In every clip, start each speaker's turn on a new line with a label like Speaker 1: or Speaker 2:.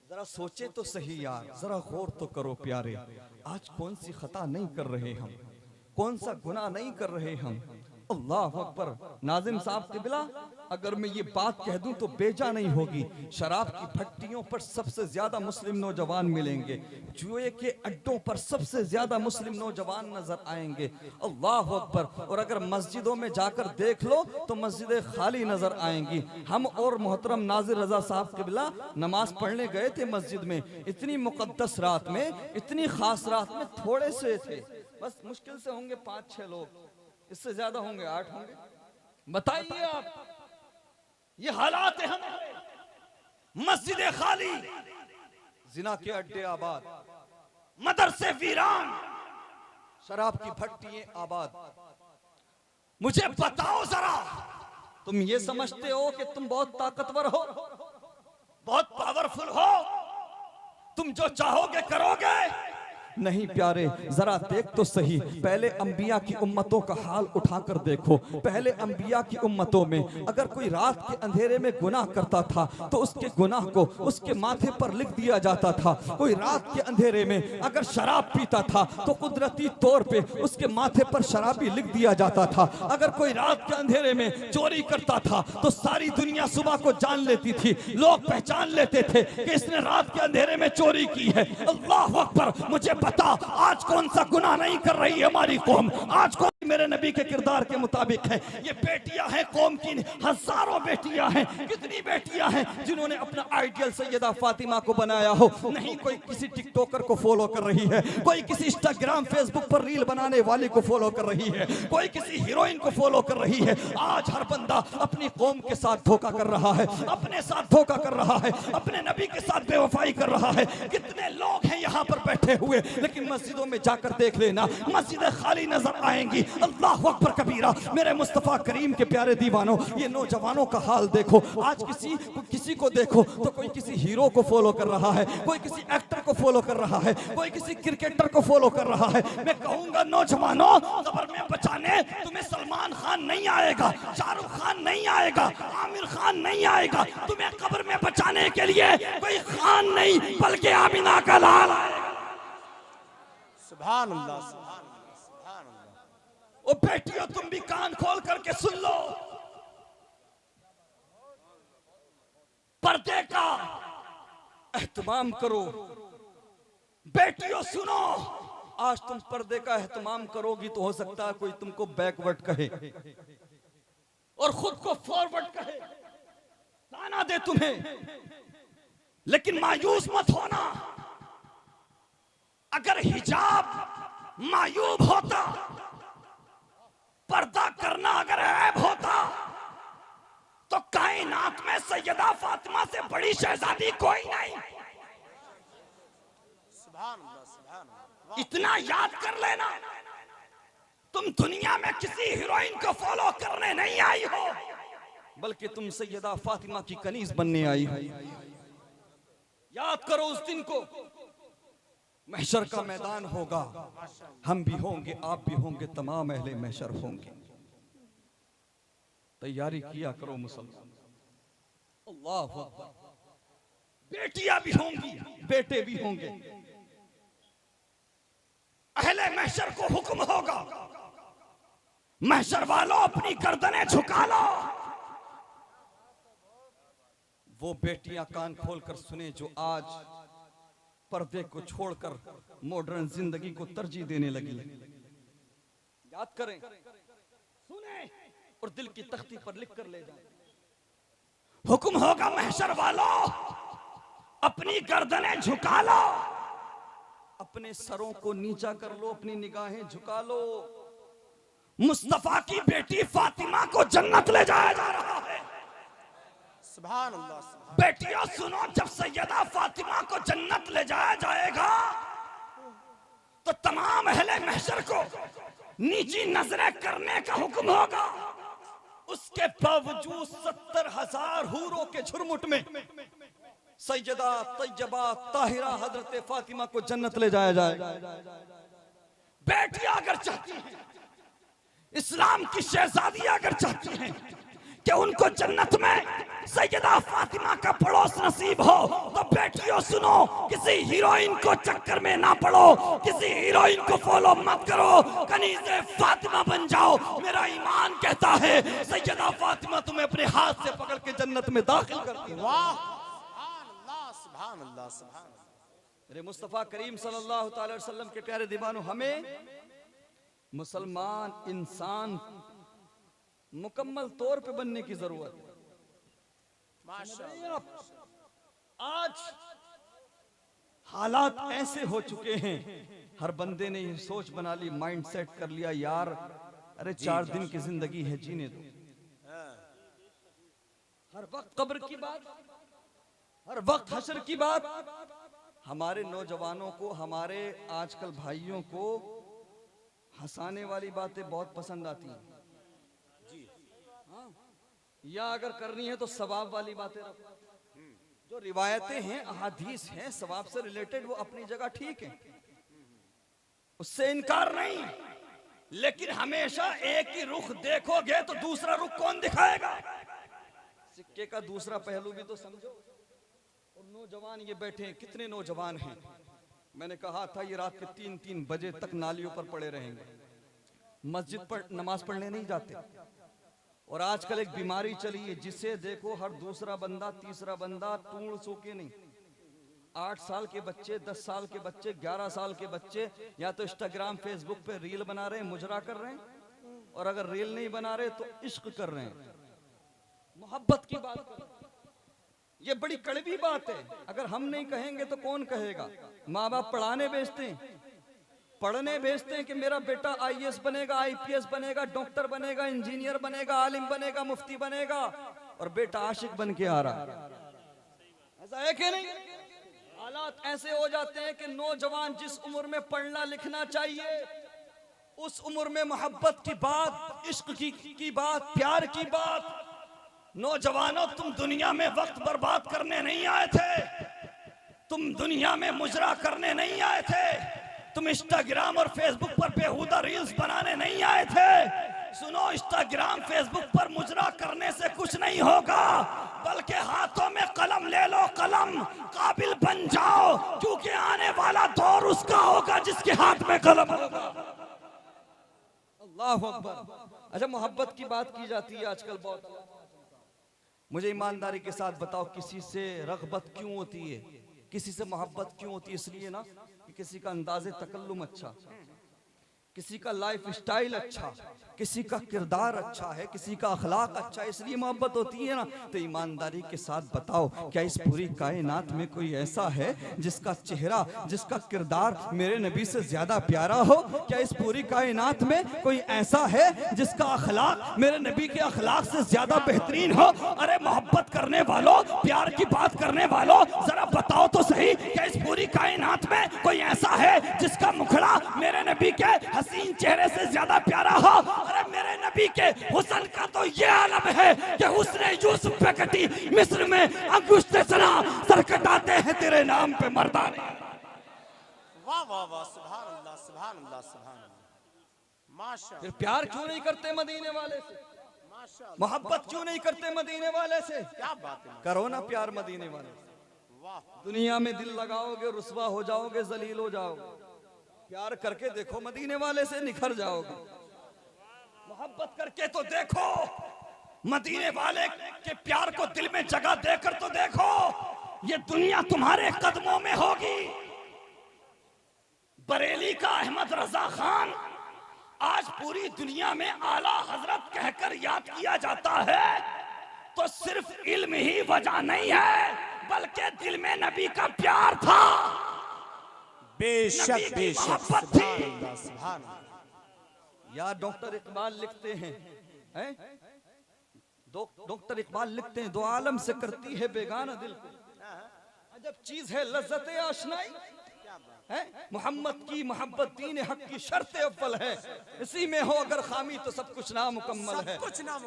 Speaker 1: जरा सोचे तो सही यार, जरा गौर तो करो प्यारे, आज कौन सी खता नहीं कर रहे हम, कौन सा गुनाह नहीं कर रहे हम। अल्लाह अकबर। नाज़िम साहब क़िबला, अगर मैं ये बात कह दूं तो बेजा नहीं होगी, शराब की भट्टियों पर सबसे ज्यादा मुस्लिम नौजवान मिलेंगे, जुए के अड्डों पर सबसे ज्यादा मुस्लिम नौजवान नजर आएंगे। अल्लाह अकबर। और अगर मस्जिदों में जाकर देख लो तो मस्जिदें खाली नजर आएंगी। हम और मोहतरम नाज़िर रजा साहब क़िबला नमाज पढ़ने गए थे मस्जिद में, इतनी मुक़द्दस रात में, इतनी खास रात में, थोड़े से थे, बस मुश्किल से होंगे 5-6 लोग, इससे ज्यादा होंगे 8 होंगे। बताइए आप, ये हालात है हमारे, मस्जिदें खाली, जिना के अड्डे आबाद, मदरसे वीरान, शराब की भट्टियां आबाद। मुझे बताओ जरा, तुम ये समझते हो कि तुम बहुत ताकतवर हो, बहुत पावरफुल हो, तुम जो चाहोगे करोगे? नहीं प्यारे, जरा देख तो सही, पहले अंबिया की उम्मतों का हाल उठाकर देखो। पहले अंबिया की उम्मतों में अगर कोई रात के अंधेरे में गुनाह करता था तो उसके गुनाह को उसके माथे पर लिख दिया जाता था। कोई रात के अंधेरे में अगर शराब पीता था तो कुदरती तौर पे उसके माथे पर शराबी लिख दिया जाता था। अगर कोई रात के अंधेरे में चोरी करता था तो सारी दुनिया सुबह को जान लेती थी, लोग पहचान लेते थे कि इसने रात के अंधेरे में चोरी की है। अल्लाह अकबर। मुझे बता, आज कौन सा गुनाह नहीं कर रही है हमारी कौम? आज कौन मेरे नबी के किरदार के मुताबिक है? ये बेटियां हैं कौम की, हजारों बेटियां हैं। कितनी बेटियां हैं जिन्होंने अपना आइडियल सैयदा फातिमा को बनाया हो? नहीं कोई किसी टिकटॉकर को फॉलो कर रही है, कोई किसी इंस्टाग्राम फेसबुक पर रील बनाने वाले को फॉलो कर रही है, कोई किसी हीरोइन को फॉलो कर रही है। आज हर बंदा अपनी कौम के साथ धोखा कर रहा है, अपने साथ धोखा कर रहा है, अपने नबी के साथ बेवफाई कर रहा है। कितने लोग हैं यहाँ पर बैठे हुए, लेकिन मस्जिदों में जाकर देख लेना, मस्जिदें खाली नजर आएंगी। अल्लाह अकबर कबीरा। मेरे मुस्तफा करीम के प्यारे दीवानों, ये नौजवानों का हाल देखो। आज किसी को देखो तो कोई किसी हीरो को फॉलो कर रहा है, कोई किसी एक्टर को फॉलो कर रहा है, कोई किसी क्रिकेटर को फॉलो कर रहा है। मैं कहूंगा नौजवानों, कब्र में बचाने तुम्हें सलमान खान नहीं आएगा, शाहरुख खान नहीं आएगा, आमिर खान नहीं आएगा। तुम्हें कब्र में बचाने के लिए कोई खान नहीं बल्कि आमिना का लाल आएगा। सुभान अल्लाह, सुभान अल्लाह। ओ बेटियों, तुम भी कान खोल करके सुन लो, पर्दे का एहतमाम करो। बेटियों सुनो, आज तुम पर्दे का एहतमाम करोगी तो हो सकता है कोई तुमको बैकवर्ड कहे और खुद को फॉरवर्ड कहे, ताना दे तुम्हें, लेकिन मायूस मत होना। अगर हिजाब मायूब होता, पर्दा करना अगर ऐब होता, तो कायनात में सैयदा फातिमा से बड़ी शहजादी कोई नहीं। सुभान अल्लाह, सुभान अल्लाह। इतना याद कर लेना, तुम दुनिया में किसी हीरोइन को फॉलो करने नहीं आई हो, बल्कि तुम सैयदा फातिमा की कनीज बनने आई हो। याद करो उस दिन को, महशर का मैदान होगा, हम भी होंगे, आप भी होंगे, तमाम अहले महशर होंगे। तैयारी किया करो मुसलमान। अल्लाह अकबर। बेटियां भी होंगी, बेटे भी होंगे। अहले महशर को हुक्म होगा, महशर वालों अपनी गर्दनें झुका लो। वो बेटियां कान खोलकर सुने जो आज पर्दे को छोड़कर मॉडर्न जिंदगी को तरजीह देने लगी। याद करें, सुने और दिल की तख्ती पर लिख कर ले जाएं। हुक्म होगा महशर वालों, अपनी गर्दनें झुका लो, अपने सरों को नीचा कर लो, अपनी निगाहें झुका लो। मुस्तफा की बेटी फातिमा को जन्नत ले जाया जा रहा है। सुभान अल्लाह। बेटियों सुनो, जब सैयदा फातिमा को जन्नत ले जाया जाएगा तो तमाम अहले महशर को नीची नजरें करने का हुक्म होगा। उसके बावजूद 70,000 हूरों के झुरमुट में सैयदा तैयबा ताहिरा हजरत फातिमा को जन्नत ले जाया जाएगा। बेटियां अगर चाहती हैं, इस्लाम की शहजादियां अगर चाहती हैं कि उनको जन्नत में सैयदा फातिमा का पड़ोस नसीब हो, तो बेटी लड़कियों सुनो, किसी हीरोइन को चक्कर में ना पड़ो, किसी हीरोइन को फॉलो मत करो, कनीज़े फातिमा बन जाओ। मेरा ईमान कहता है सैयदा फातिमा तुम्हें अपने हाथ से पकड़ के जन्नत में दाखिल करती है।
Speaker 2: वाह, सुभान अल्लाह, सुभान अल्लाह।
Speaker 1: मेरे मुस्तफ़ा करीम सल्लल्लाहु अलैहि वसल्लम के प्यारे दीवानों, हमें मुसलमान इंसान मुकम्मल तौर पे बनने की जरूरत है।
Speaker 2: माशाअल्लाह।
Speaker 1: आज हालात ऐसे हो चुके हैं, हर बंदे ने ये सोच बना ली, माइंड सेट कर लिया, यार अरे 4 दिन की जिंदगी है, जीने दो। हर वक्त कब्र की बात, हर वक्त हश्र की बात। हमारे नौजवानों को, हमारे आजकल भाइयों को हंसाने वाली बातें बहुत पसंद आती हैं, या अगर करनी है तो सवाब वाली बातें रखो। जो रिवायतें हैं, अहादीस हैं सवाब से रिलेटेड, वो अपनी जगह ठीक है, उससे इनकार नहीं, लेकिन हमेशा एक ही रुख देखोगे तो दूसरा रुख कौन दिखाएगा? सिक्के का दूसरा पहलू भी तो समझो। और नौजवान ये बैठे हैं, कितने नौजवान हैं, मैंने कहा था ये रात के 3-3 बजे तक नालियों पर पड़े रहेंगे, मस्जिद पर नमाज पढ़ने नहीं जाते। और आजकल एक बीमारी चली है, जिसे देखो हर दूसरा बंदा, तीसरा बंदा टूण सो के नहीं, 8 साल के बच्चे, 10 साल के बच्चे, 11 साल के बच्चे या तो इंस्टाग्राम फेसबुक पे रील बना रहे हैं, मुजरा कर रहे हैं, और अगर रील नहीं बना रहे तो इश्क कर रहे हैं, मोहब्बत की बात कर रहे हैं। ये बड़ी कड़वी बात है, अगर हम नहीं कहेंगे तो कौन कहेगा? माँ बाप पढ़ाने भेजते हैं, पढ़ने भेजते हैं कि मेरा बेटा IAS बनेगा, IPS बनेगा, डॉक्टर बनेगा, इंजीनियर बनेगा, आलिम बनेगा, मुफ्ती बनेगा, और बेटा आशिक बन के आ रहा है। ऐसा है कि नहीं? हालात ऐसे हो जाते हैं कि नौजवान जिस उम्र में पढ़ना लिखना चाहिए, उस उम्र में मोहब्बत की बात, इश्क की बात, प्यार की बात। नौजवानों, तुम दुनिया में वक्त बर्बाद करने नहीं आए थे, तुम दुनिया में मुजरा करने नहीं आए थे, तुम इंस्टाग्राम और फेसबुक पर बेहुदा रील्स बनाने नहीं आए थे। सुनो, इंस्टाग्राम फेसबुक पर मुजरा करने से कुछ नहीं होगा, बल्कि हाथों में कलम ले लो, कलम काबिल बन जाओ, क्योंकि आने वाला दौर उसका होगा जिसके हाथ में कलम होगा। अल्लाह अकबर। अच्छा, मोहब्बत की बात की जाती है आजकल बहुत। मुझे ईमानदारी के साथ बताओ, किसी से रग़बत क्यों होती है, किसी से मोहब्बत क्यों होती है? इसलिए ना कि किसी का अंदाज़े तकल्लुम अच्छा, किसी का लाइफ स्टाइल अच्छा, किसी का किरदार अच्छा है, किसी का अखलाक अच्छा है, इसलिए मोहब्बत होती है ना। तो ईमानदारी के साथ बताओ, क्या इस पूरी कायनात में कोई ऐसा है जिसका चेहरा, जिसका किरदार मेरे नबी से ज्यादा प्यारा हो? क्या इस पूरी कायनात में कोई ऐसा है जिसका अखलाक मेरे नबी के अखलाक से ज्यादा बेहतरीन हो? अरे मोहब्बत करने वालों, प्यार की बात करने वालों, जरा बताओ तो सही, क्या इस पूरी कायनात में कोई ऐसा है जिसका मुखड़ा मेरे नबी के हसीन चेहरे से ज्यादा प्यारा हो? अरे मेरे नबी के हुस्न का तो ये आलम है कि हुस्न यूसुफ पे कटी मिस्र में अंगुष्ठे सना सर कटाते हैं तेरे नाम पे मर्दाने।
Speaker 2: वाह वाह वाह, सुभान अल्लाह, सुभान अल्लाह, सुभान अल्लाह। माशाअल्लाह।
Speaker 1: फिर प्यार क्यों नहीं करते मदीने वाले से?
Speaker 2: माशाअल्लाह।
Speaker 1: मोहब्बत क्यों नहीं करते मदीने वाले से?
Speaker 2: क्या बात है।
Speaker 1: करो ना प्यार मदीने वाले से।
Speaker 2: वाह।
Speaker 1: दुनिया में दिल लगाओगे, रुसवा हो जाओगे, जलील हो जाओगे। प्यार करके देखो, मदीने वाले से निखर जाओगे। मोहब्बत करके तो देखो, मदीने वाले के प्यार को दिल में जगह देकर तो देखो, ये दुनिया तुम्हारे कदमों में होगी। बरेली का अहमद रजा खान आज पूरी दुनिया में आला हजरत कहकर याद किया जाता है, तो सिर्फ इल्म ही वजह नहीं है, बल्कि दिल में नबी का प्यार था,
Speaker 2: बेशक बेशक, सुभान अल्लाह, सुभान अल्लाह।
Speaker 1: या डॉक्टर इकबाल लिखते हैं, डॉक्टर इकबाल लिखते हैं, दो आलम से करती है बेगाना दिल को, अजब चीज है लज्जत आशनाई, है? मोहम्मद की मोहब्बत दीन हक की शर्त अव्वल है, इसी में हो अगर खामी तो सब कुछ नामुकम्मल है।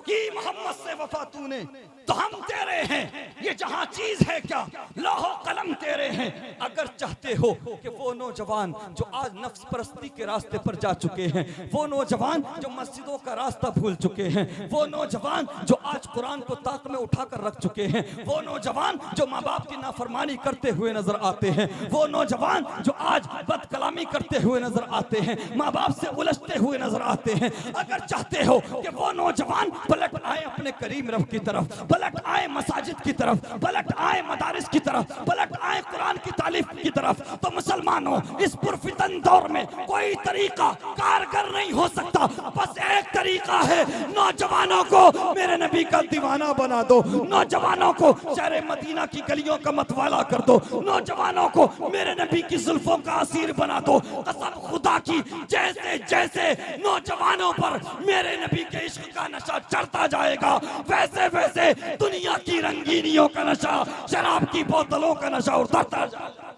Speaker 1: की मोहम्मद से वफा तूने तो हम तेरे हैं, ये जहां चीज है क्या लौह कलम तेरे हैं। अगर चाहते हो कि वो नौजवान जो आज नफ्स परस्ती के रास्ते पर जा चुके हैं, वो नौजवान जो मस्जिदों का रास्ता भूल चुके हैं, वो नौजवान जो आज कुरान को ताक में उठाकर रख चुके हैं, वो नौजवान जो माँ बाप की नाफरमानी करते हुए नजर आते हैं, वो नौजवान जो आज बदकलामी करते हुए नजर आते हैं, माँ बाप से उलझते हुए नजर आते हैं, अगर चाहते हो कि वो नौजवान पलट आए अपने करीम रब की तरफ, पलट आए मसाजिद की तरफ, पलट आए मदारिस की तरफ, पलट आए कुरान की तालीफ की तरफ, तो मुसलमानों इस पुरफितन दौर में कोई तरीका कारगर नहीं हो सकता। बस एक तरीका है, नौजवानों को मेरे नबी का दीवाना बना दो, नौजवानों को शहर मदीना की गलियों का मतवाला कर दो, नौजवानों को मेरे नबी की जुल्फों का असीर बना दो। कसम खुदा की, जैसे जैसे नौजवानों पर मेरे नबी के इश्क का नशा चढ़ता जाएगा, वैसे वैसे दुनिया की रंगीनियों का नशा, शराब की बोतलों का नशा उतरता जाएगा।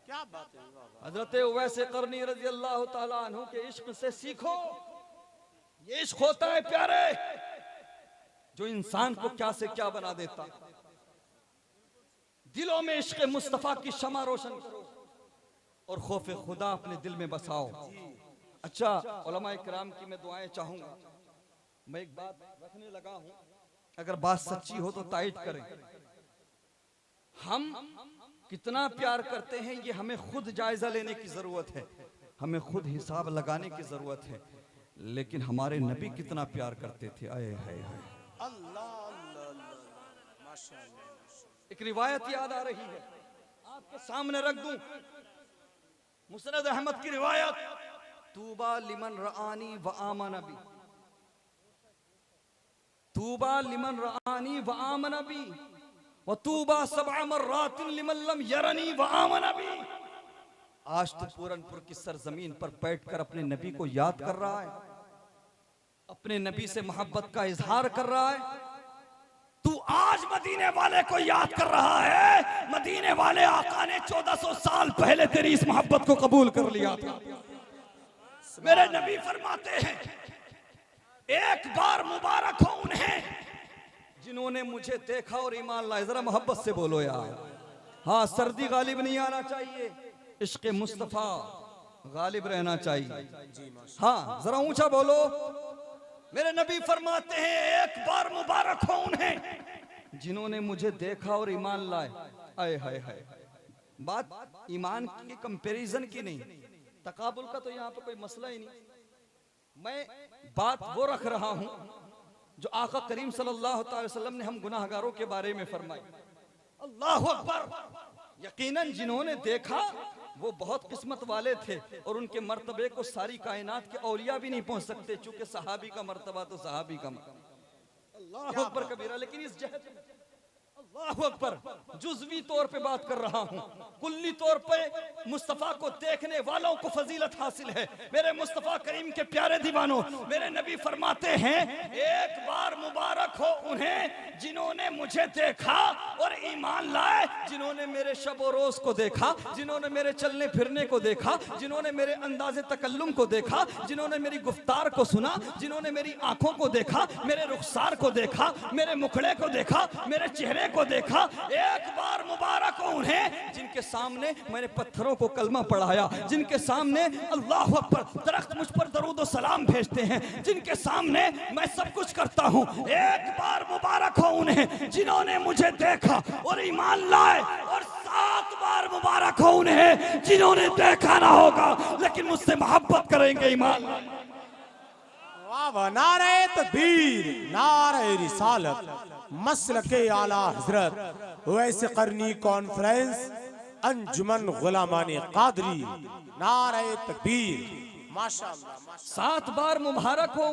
Speaker 2: क्या बात है।
Speaker 1: हजरत उवैस करनी रजी अल्लाह ताला अन्हु के इश्क से सीखो। ये इश्क होता है प्यारे, जो इंसान को क्या से क्या बना देता। दिलों में इश्क मुस्तफा की शमा रोशन करो और खौफ खुदा अपने दिल में बसाओ। अच्छा, उलमा इकराम की मैं दुआएं चाहूंगा। मैं एक बात रखने लगा हूं, अगर बात सच्ची हो तो तायद करें। हम कितना प्यार करते हैं ये हमें खुद जायजा लेने की जरूरत है, हमें खुद हिसाब लगाने की जरूरत है। लेकिन हमारे नबी कितना प्यार करते थे, आए हाय हाय। एक रिवायत याद आ रही है, आपके सामने रख दूं। मुस्नद अहमद की रिवायत, तूबा लिमन रआनी व आमन बी, तूबा लिमन रआनी व आमन बी व तूबा सबअ मर्रातिन लिमन लम यरनी व आमन बी। आज तो पूरनपुर की सरजमीन पर बैठकर अपने नबी को याद कर रहा है, अपने नबी से मोहब्बत का इजहार कर रहा है। तू आज मदीने वाले को याद कर रहा है, मदीने वाले आका ने 1400 साल पहले तेरी इस मोहब्बत को कबूल कर लिया था। मेरे नबी फरमाते हैं, एक बार मुबारक हो उन्हें जिन्होंने मुझे देखा और ईमान लाए। जरा मोहब्बत से बोलो यार। हाँ, सर्दी गालिब नहीं आना चाहिए, इश्क मुस्तफा गालिब रहना चाहिए। हाँ, जरा ऊंचा बोलो। मेरे नबी फरमाते हैं, एक बार मुबारक हो उन्हें जिन्होंने मुझे देखा और ईमान लाए। आए हाय हाय। बात ईमान की कंपैरिजन की नहीं, तकाबुल का तो यहाँ पे कोई मसला ही नहीं। मैं बात वो रख रहा हूँ जो आका करीम सल्लल्लाहु अलैहि वसल्लम ने हम गुनाहगारों के बारे में फरमाई। अल्लाहु अकबर। यकीनन जिन्होंने देखा वो बहुत किस्मत वाले थे और उनके मर्तबे को सारी कायनात के औलिया भी नहीं पहुंच सकते, चूंकि सहाबी का मर्तबा तो सहाबी का मर्तबा। अल्लाहु अकबर कबीरा। लेकिन इस जहत में अल्लाहु अकबर जुज़वी तौर पे बात कर रहा हूँ, कुल्ली तौर पे मुस्तफ़ा को देखने वालों को फजीलत हासिल है। मेरे मुस्तफ़ा करीम के प्यारे दीवानों, मेरे नबी फरमाते हैं, एक बार मुबारक हो उन्हें जिन्होंने मुझे देखा और ईमान लाए, जिन्होंने मेरे शब और रोज को देखा, जिन्होंने मेरे चलने फिरने को देखा, जिन्होंने मेरे अंदाजे तकल्लुम को देखा, जिन्होंने मेरी गुफ्तार को सुना, जिन्होंने मेरी आंखों को देखा, मेरे रुखसार को देखा, मेरे मुखड़े को देखा, मेरे चेहरे को देखा। एक बार मुबारक हो उन्हें जिनके सामने मैंने पत्थरों को कलमा पढ़ाया, जिनके सामने अल्लाहु अकबर दरख्त मुझ पर दरूद और सलाम भेजते हैं, जिनके सामने मैं सब कुछ करता हूं। एक बार मुबारक हो उन्हें जिन्होंने मुझे देखा और ईमान लाए, और 7 बार मुबारक हो उन्हें जिन्होंने देखा ना होगा लेकिन मुझसे मोहब्बत करेंगे, ईमान।
Speaker 2: वाह वाह, नारे तकबीर, नारे रिसालत, मसलके आला हजरत वैसे करनी कॉन्फ्रेंस अंजुमन गुलामानी कादरी। नारे तकबीर, माशाअल्लाह माशाअल्लाह।
Speaker 1: 7 बार मुबारक हो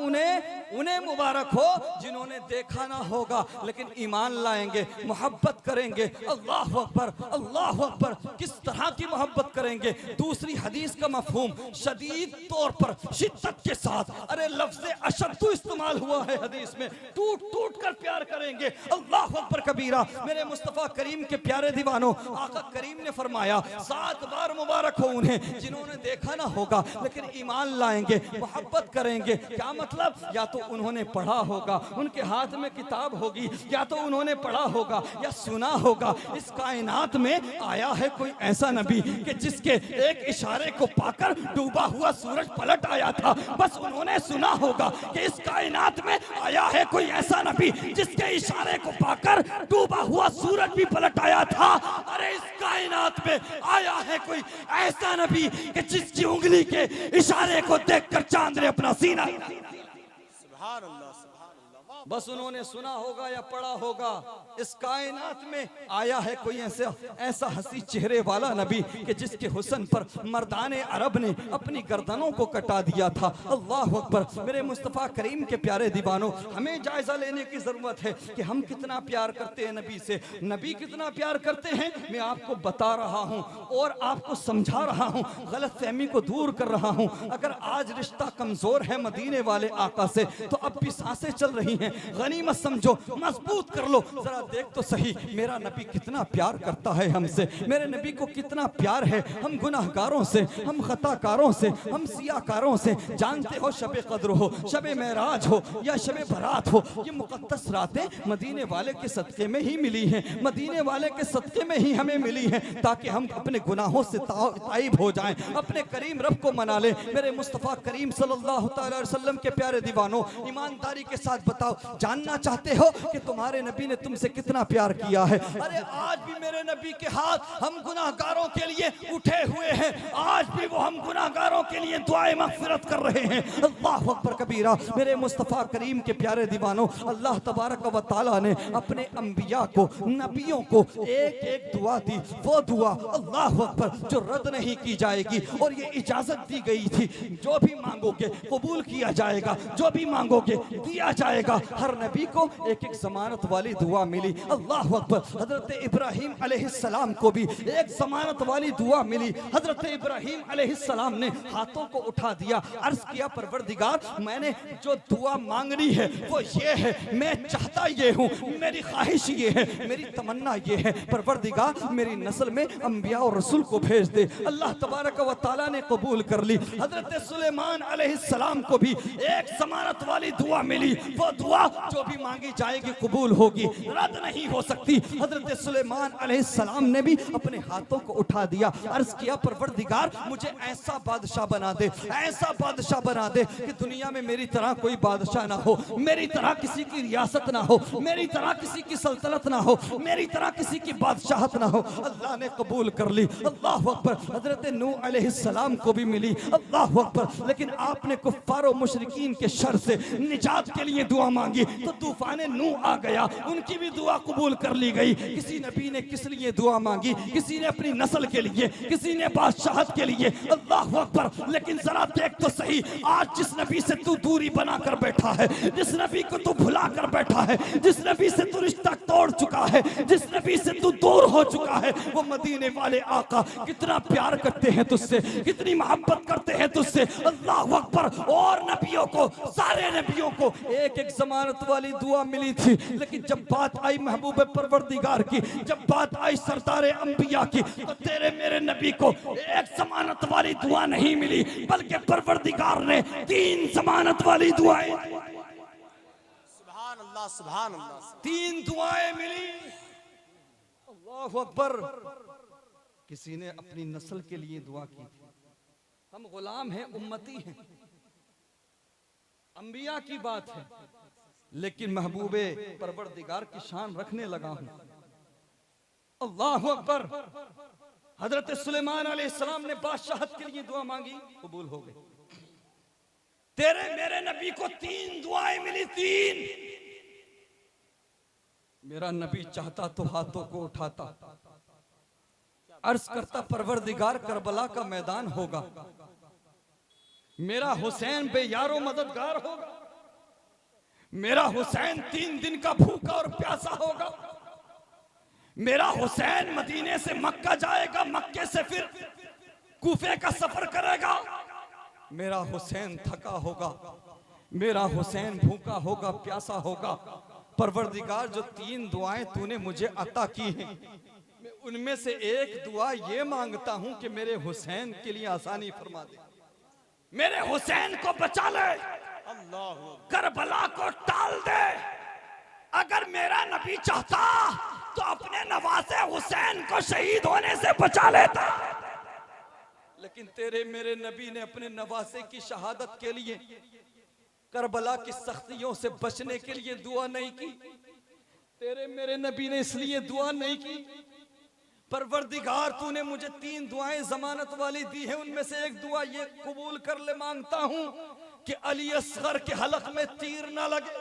Speaker 1: उन्हें मुबारक हो जिन्होंने देखा ना होगा लेकिन ईमान लाएंगे, मोहब्बत करेंगे। अल्लाह अकबर, अल्लाह अकबर। किस तरह की मोहब्बत करेंगे? दूसरी हदीस का मफहूम शदीद तौर पर, शिद्दत के साथ, अरे लफ्ज़ अशद्दु इस्तेमाल हुआ है हदीस में, टूट टूट कर प्यार करेंगे। अल्लाह अकबर कबीरा। मेरे मुस्तफ़ा करीम के प्यारे दीवानों, आका करीम ने फरमाया 7 बार मुबारक हो उन्हें जिन्होंने देखा ना होगा लेकिन ईमान लाएंगे, मोहब्बत करेंगे। क्या मतलब? या तो उन्होंने पढ़ा होगा, उनके हाथ में किताब होगी, या तो उन्होंने पढ़ा होगा या सुना होगा इस कायनात में आया है कोई ऐसा नबी कि जिसके एक इशारे को पाकर डूबा हुआ सूरज पलट आया था। बस उन्होंने सुना होगा कि इस कायनात में आया है कोई ऐसा नबी जिसके इशारे को पाकर डूबा हुआ सूरज भी पलट आया था। अरे इस कायनात में आया है कोई ऐसा नबी कि जिसकी उंगली के इशारे को देखकर चांद ने अपना सीना।
Speaker 2: सुभान अल्लाह सुभान अल्लाह। वाह
Speaker 1: बस उन्होंने सुना होगा या पढ़ा होगा इस कायनात में आया है कोई ऐसा हंसी चेहरे वाला नबी कि जिसके हुस्न पर मर्दाने अरब ने अपनी गर्दनों को कटा दिया था। अल्लाह अकबर। मेरे मुस्तफ़ा करीम के प्यारे दीवानों, हमें जायजा लेने की जरूरत है कि हम कितना प्यार करते हैं नबी से। नबी कितना प्यार करते हैं मैं आपको बता रहा हूँ और आपको समझा रहा हूँ, गलतफहमी को दूर कर रहा हूँ। अगर आज रिश्ता कमजोर है मदीने वाले आका से तो अब भी सांसें चल रही हैं, गनीमत समझो, मजबूत कर लो। जरा देख तो सही मेरा नबी कितना प्यार करता है हमसे, मेरे नबी को कितना प्यार है हम गुनाहगारों से, हम खताकारों से, हम सियाकारों से। जानते हो शबे कद्र हो, शबे महराज हो या शबे बरात हो, ये मुकद्दस रातें मदीने वाले के सदक़े में ही मिली हैं, मदीने वाले के सदक़े में ही हमें मिली हैं ताकि हम अपने गुनाहों से ताइब हो जाएं, अपने करीम रब को मना लें। मेरे मुस्तफ़ा करीम सल्लल्लाहु अलैहि वसल्लम के प्यारे दीवानों, ईमानदारी के साथ बताओ, जानना चाहते हो कि तुम्हारे नबी ने तुमसे कितना प्यार किया है? अरे आज भी मेरे नबी के हाथ हम गुनाहगारों के लिए उठे हुए हैं, आज भी वो हम गुनाहगारों के लिए दुआए मग़फ़िरत कर रहे हैं। अल्लाह अकबर कबीरा। मेरे मुस्तफ़ा करीम के प्यारे दीवानों, अल्लाह तबारक व तआला ने अपने अंबिया को, नबियों को एक एक दुआ दी, वो दुआ अल्लाह अकबर जो रद्द नहीं की जाएगी। और ये इजाजत दी गई थी जो भी मांगोगे कबूल किया जाएगा, जो भी मांगोगे दिया जाएगा। हर नबी को एक एक जमानत वाली दुआ मिली। अल्लाह अकबर। हजरत इब्राहीम अलैहिस्सलाम को भी एक जमानत वाली दुआ मिली। हजरत इब्राहीम अलैहिस्सलाम ने हाथों को उठा दिया, अर्ज किया परवरदिगार मैंने जो दुआ मांगनी है वो ये है, मैं चाहता ये हूँ, मेरी ख्वाहिश ये है, मेरी तमन्ना ये है, परवरदिगार मेरी नस्ल में अंबिया और रसूल को भेज दे। अल्लाह तबारक व तआला ने कबूल कर ली। हजरत सुलेमान अलैहिस्सलाम को भी एक जमानत वाली दुआ मिली, वो दुआ जो भी मांगी जाएगी कबूल होगी, रद्द नहीं हो सकती। हजरत सुलेमान अलैहिस्सलाम ने भी अपने हाथों को उठा दिया, अर्ज किया परवरदिगार मुझे ऐसा बादशाह बना दे, ऐसा बादशाह बना दे कि दुनिया में मेरी तरह कोई बादशाह ना हो, मेरी तरह किसी की रियासत ना हो, मेरी तरह किसी की सल्तनत ना हो, मेरी तरह किसी की बादशाहत ना हो। अल्लाह ने कबूल कर ली। अल्लाह अकबर। हजरत नूह अलैहिस्सलाम को भी मिली। अल्लाह अकबर। लेकिन आपने कुफ्फार और मुशरिकीन के शर से निजात के लिए दुआ मांगी तो तूफान नूह आ गया, उनकी भी दुआ कबूल कर ली गई। किसी नबी ने किस लिए दुआ मांगी? किसी ने अपनी नस्ल के लिए, किसी ने बादशाहत के लिए। अल्लाह अकबर। लेकिन जरा देख तो सही, आज जिस नबी से तू दूरी बनाकर बैठा है, जिस नबी को तू भुला कर बैठा है, जिस नबी से तू रिश्ता तोड़ चुका है, जिस नबी से तू दूर हो चुका है, वो मदीने वाले आका कितना प्यार करते हैं तुझसे, कितनी मोहब्बत करते हैं तुझसे। अल्लाह अकबर। और नबियों को, सारे नबियों को एक एक जमानत वाली दुआ मिली थी, लेकिन जब बात आई महबूब परवरदिगार की, जब बात आई सरदारे अंबिया की, तो तेरे मेरे नबी को एक जमानत वाली दुआ नहीं मिली, बल्कि परवरदिगार ने 3 जमानत वाली दुआएं,
Speaker 2: सुभान अल्लाह सुभान अल्लाह।
Speaker 1: 3 दुआएं मिली। अल्लाह अकबर। किसी ने अपनी नस्ल के लिए दुआ की थी। हम गुलाम हैं, उम्मती हैं, अंबिया की बात है, लेकिन महबूबे परवरदिगार की शान रखने लगा हूं। अल्लाह अकबर। हजरत सुलेमान अलैहिस्सलाम ने बादशाहत के लिए दुआ मांगी, कबूल हो गई। तेरे मेरे नबी को 3 दुआएं मिली, 3। मेरा नबी चाहता तो हाथों को उठाता, अर्ज करता परवरदिगार करबला का मैदान होगा, मेरा हुसैन बेयारो मददगार होगा, मेरा हुसैन 3 दिन का भूखा और प्यासा होगा, मेरा हुसैन मदीने से मक्का जाएगा, मक्के से फिर कूफे का सफर करेगा, मेरा हुसैन थका होगा, मेरा हुसैन भूखा होगा, प्यासा होगा। परवरदिगार जो 3 दुआएं तूने मुझे अता की हैं, मैं उनमें से एक दुआ ये मांगता हूं कि मेरे हुसैन के लिए आसानी फरमा दे, मेरे हुसैन को बचा ले,
Speaker 2: अल्लाह
Speaker 1: करबला को टाल दे। अगर मेरा नबी चाहता तो अपने नवासे हुसैन को शहीद होने से बचा लेता, लेकिन तेरे मेरे नबी ने अपने नवासे की शहादत के लिए, करबला की सख्तियों से बचने के लिए दुआ नहीं की। तेरे मेरे नबी ने इसलिए दुआ नहीं की, परवरदिगार तूने मुझे 3 दुआएं जमानत वाली दी है, उनमें से एक दुआ ये कबूल कर ले, मांगता हूं कि अली असगर के हलक में तीर ना लगे,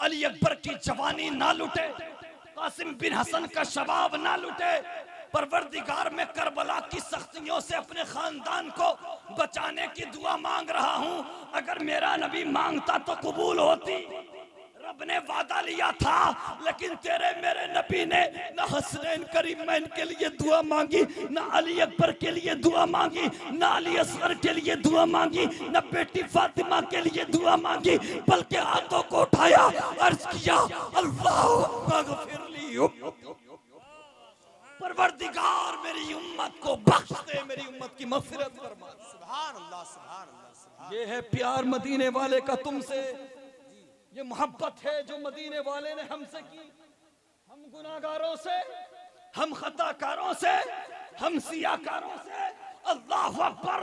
Speaker 1: अली अकबर की जवानी ना लुटे, कासिम बिन हसन का शबाब ना लुटे। परवरदिगार मैं करबला की सख्तियों से अपने खानदान को बचाने की दुआ मांग रहा हूं। अगर मेरा नबी मांगता तो कबूल होती। रब ने वादा लिया था, लेकिन तेरे मेरे नबी ने न हसनैन करीमैन के लिए दुआ मांगी, न अली अकबर के लिए दुआ मांगी, न अली असगर के लिए दुआ मांगी, न बेटी फातिमा के लिए दुआ मांगी, बल्कि हाथों को उठाया, अर्ज किया अल्लाह परवरदिगार मेरी उम्मत को बख्श दे, मेरी उम्मत की मग़फ़िरत फरमा।
Speaker 2: सुभान अल्लाह, सुभान अल्लाह, सुभान।
Speaker 1: ये है प्यार मदीने वाले का तुमसे, ये मोहब्बत है जो मदीने वाले ने हमसे की। हम गुनाहगारों से, हम खताकारों से, हम सियाकारों से। अल्लाह अकबर।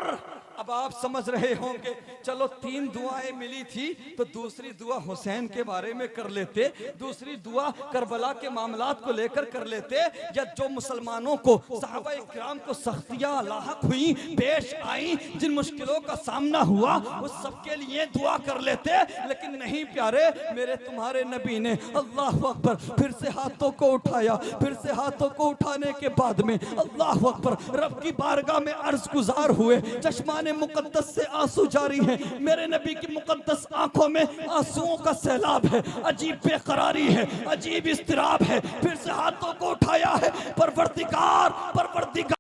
Speaker 1: अब आप समझ रहे होंगे, चलो 3 दुआएं मिली थी तो दूसरी दुआ हुसैन के बारे में कर लेते, दूसरी दुआ करबला के मामलात को लेकर कर लेते, या जो मुसलमानों को सहाबा इकराम को सख्तियां लाहक हुई, पेश आई, जिन मुश्किलों का सामना हुआ, उस सबके लिए दुआ कर लेते। लेकिन नहीं प्यारे, मेरे तुम्हारे नबी ने अल्लाह अकबर फिर से हाथों को उठाया, फिर से हाथों को उठाने के बाद में अल्लाह अकबर रब की बारगाह में अर्ज गुजार हुए। चश्माने मुकद्दस से आंसू जारी है, मेरे नबी की मुकद्दस आंखों में आंसुओं का सैलाब है, अजीब बेकरारी है, अजीब इस्तिराब है। फिर से हाथों को उठाया है, परवरदिगार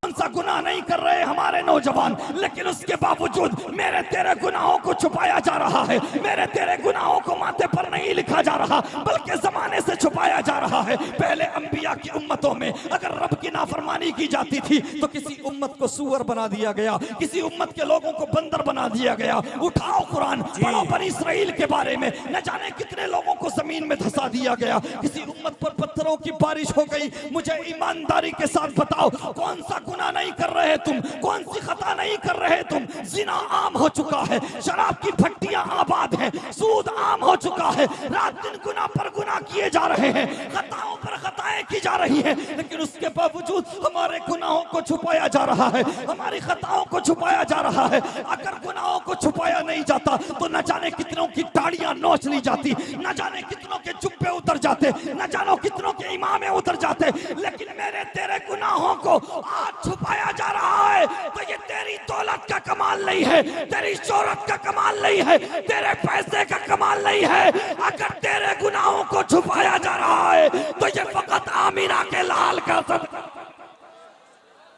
Speaker 1: सा गुनाह नहीं कर रहे हमारे नौजवान, लेकिन उसके बावजूद मेरे तेरे गुनाहों को छुपाया जा रहा है, मेरे तेरे गुनाहों को माथे पर नहीं लिखा जा रहा, बल्कि जमाने से छुपाया जा रहा है। पहले अंबिया की उम्मतों में अगर रब की नाफरमानी की जाती थी तो किसी उम्मत को सूअर बना दिया गया, किसी उम्मत के लोगों को बंदर बना दिया गया। उठाओ कुरान, पढ़ो बनी इसराइल के बारे में, न जाने कितने लोगों को जमीन में धंसा दिया गया, किसी उम्मत पर पत्थरों की बारिश हो गई। मुझे ईमानदारी के साथ बताओ, कौन सा गुनाह नहीं कर रहे तुम, कौन सी खता नहीं कर रहे तुम? जिना आम हो चुका है, शराब की भट्टियां आबाद हैं, सूद आम हो चुका है, रात दिन गुनाह पर गुनाह किए जा रहे हैं, खताओं पर खताएं की जा रही हैं, लेकिन उसके बावजूद हमारे गुनाहों को छुपाया जा रहा है, हमारी खताओं को छुपाया जा रहा है। अगर गुनाहों को छुपाया नहीं जाता तो न जाने कितनों की दाढ़ियां नोच ली जाती, न जाने कितनों के जुब्बे उतर जाते, न जानो कितनों के इमामे उतर जाते, लेकिन मेरे तेरे गुनाहों को आज छुपाया जा रहा है। तो ये तेरी दौलत का कमाल नहीं है, तेरी शोहरत का कमाल नहीं है, तेरे पैसे का कमाल नहीं है। अगर तेरे गुनाहों को छुपाया जा रहा है तो ये फकत आमीना के लाल का सदका।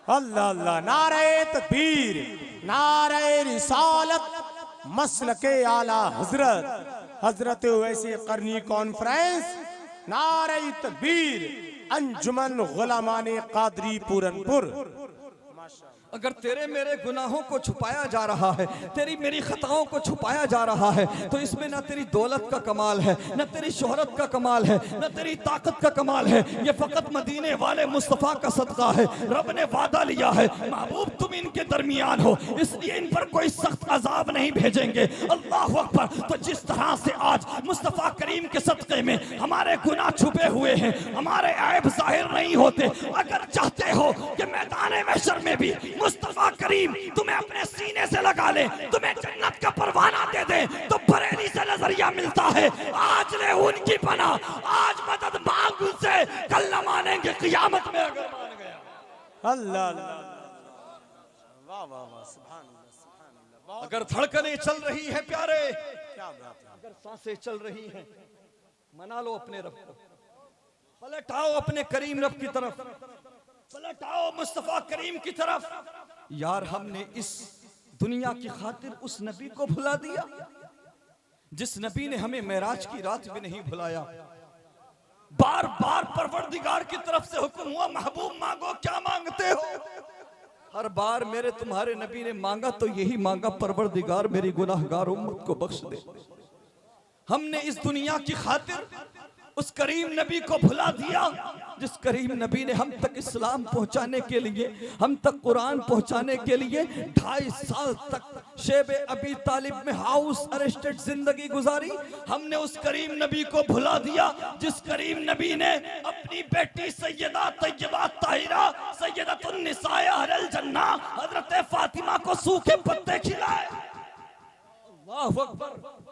Speaker 2: अल्लाह अल्लाह, नारे तकबीर, नारे रिसालत, मसलके आला हजरत, हजरत वैसे करनी कॉन्फ्रेंस, नारे तकबीर, अंजुमन गुलामाने कादरी पूरनपुर।
Speaker 1: अगर तेरे मेरे गुनाहों को छुपाया जा रहा है, तेरी मेरी खताओं को छुपाया जा रहा है, तो इसमें ना तेरी दौलत का कमाल है, न तेरी शोहरत का कमाल है, न तेरी ताकत का कमाल है। ये फकत मदीने वाले मुस्तफ़ा का सदका है। रब ने वादा लिया है, महबूब तुम इनके दरमियान हो, इसलिए इन पर कोई सख्त अजाब नहीं भेजेंगे। अल्लाह अकबर। तो जिस तरह से आज मुस्तफ़ा करीम के सदक़े में हमारे गुनाह छुपे हुए हैं, हमारे ऐब जाहिर नहीं होते, अगर चाहते हो कि मैदान महशर में भी मुस्तफा करीम तुम्हें अपने सीने से लगा ले, तुम्हें जन्नत का परवाना दे दे, तो बरेली से नजरिया मिलता है। आज ले उनकी पना, आज मदद मांग उनसे, कल न मानेंगे क़ियामत में अगर मान गया।
Speaker 2: अल्लाह अल्लाह, वाह वाह वाह, सुभान अल्लाह, सुभान अल्लाह,
Speaker 1: अगर धड़कनें चल रही है प्यारे,
Speaker 2: क्या बात है।
Speaker 1: अगर सांसें चल रही हैं, मना लो अपने रब को, पलट आओ अपने करीम रब की तरफ, पलट आओ मुस्तफा करीम की तरफ। यार हमने इस दुनिया की खातिर उस नबी को भुला दिया जिस नबी ने हमें मेराज की रात भी नहीं भुलाया। बार बार परवरदिगार की तरफ से हुक्म हुआ, महबूब मांगो, क्या मांगते हो? हर बार मेरे तुम्हारे नबी ने मांगा तो यही मांगा, परवरदिगार मेरी गुनाहगार उम्मत को बख्श दे। हमने इस दुनिया की खातिर उस करीम नबी को भुला दिया जिस करीम नबी ने हम तक इस्लाम पहुंचाने के लिए, हम तक कुरान पहुंचाने के लिए 2.5 साल तक शेब अबी तालिब में हाउस अरेस्टेड जिंदगी गुजारी। हमने उस करीम नबी को भुला दिया जिस करीम नबी ने अपनी बेटी सैयदा तैयबा ताहिरा सैयदतुन निसाए अहलल जन्ना हजरत फातिमा को सूखे पत्ते खिलाए। अल्लाहु अकबर।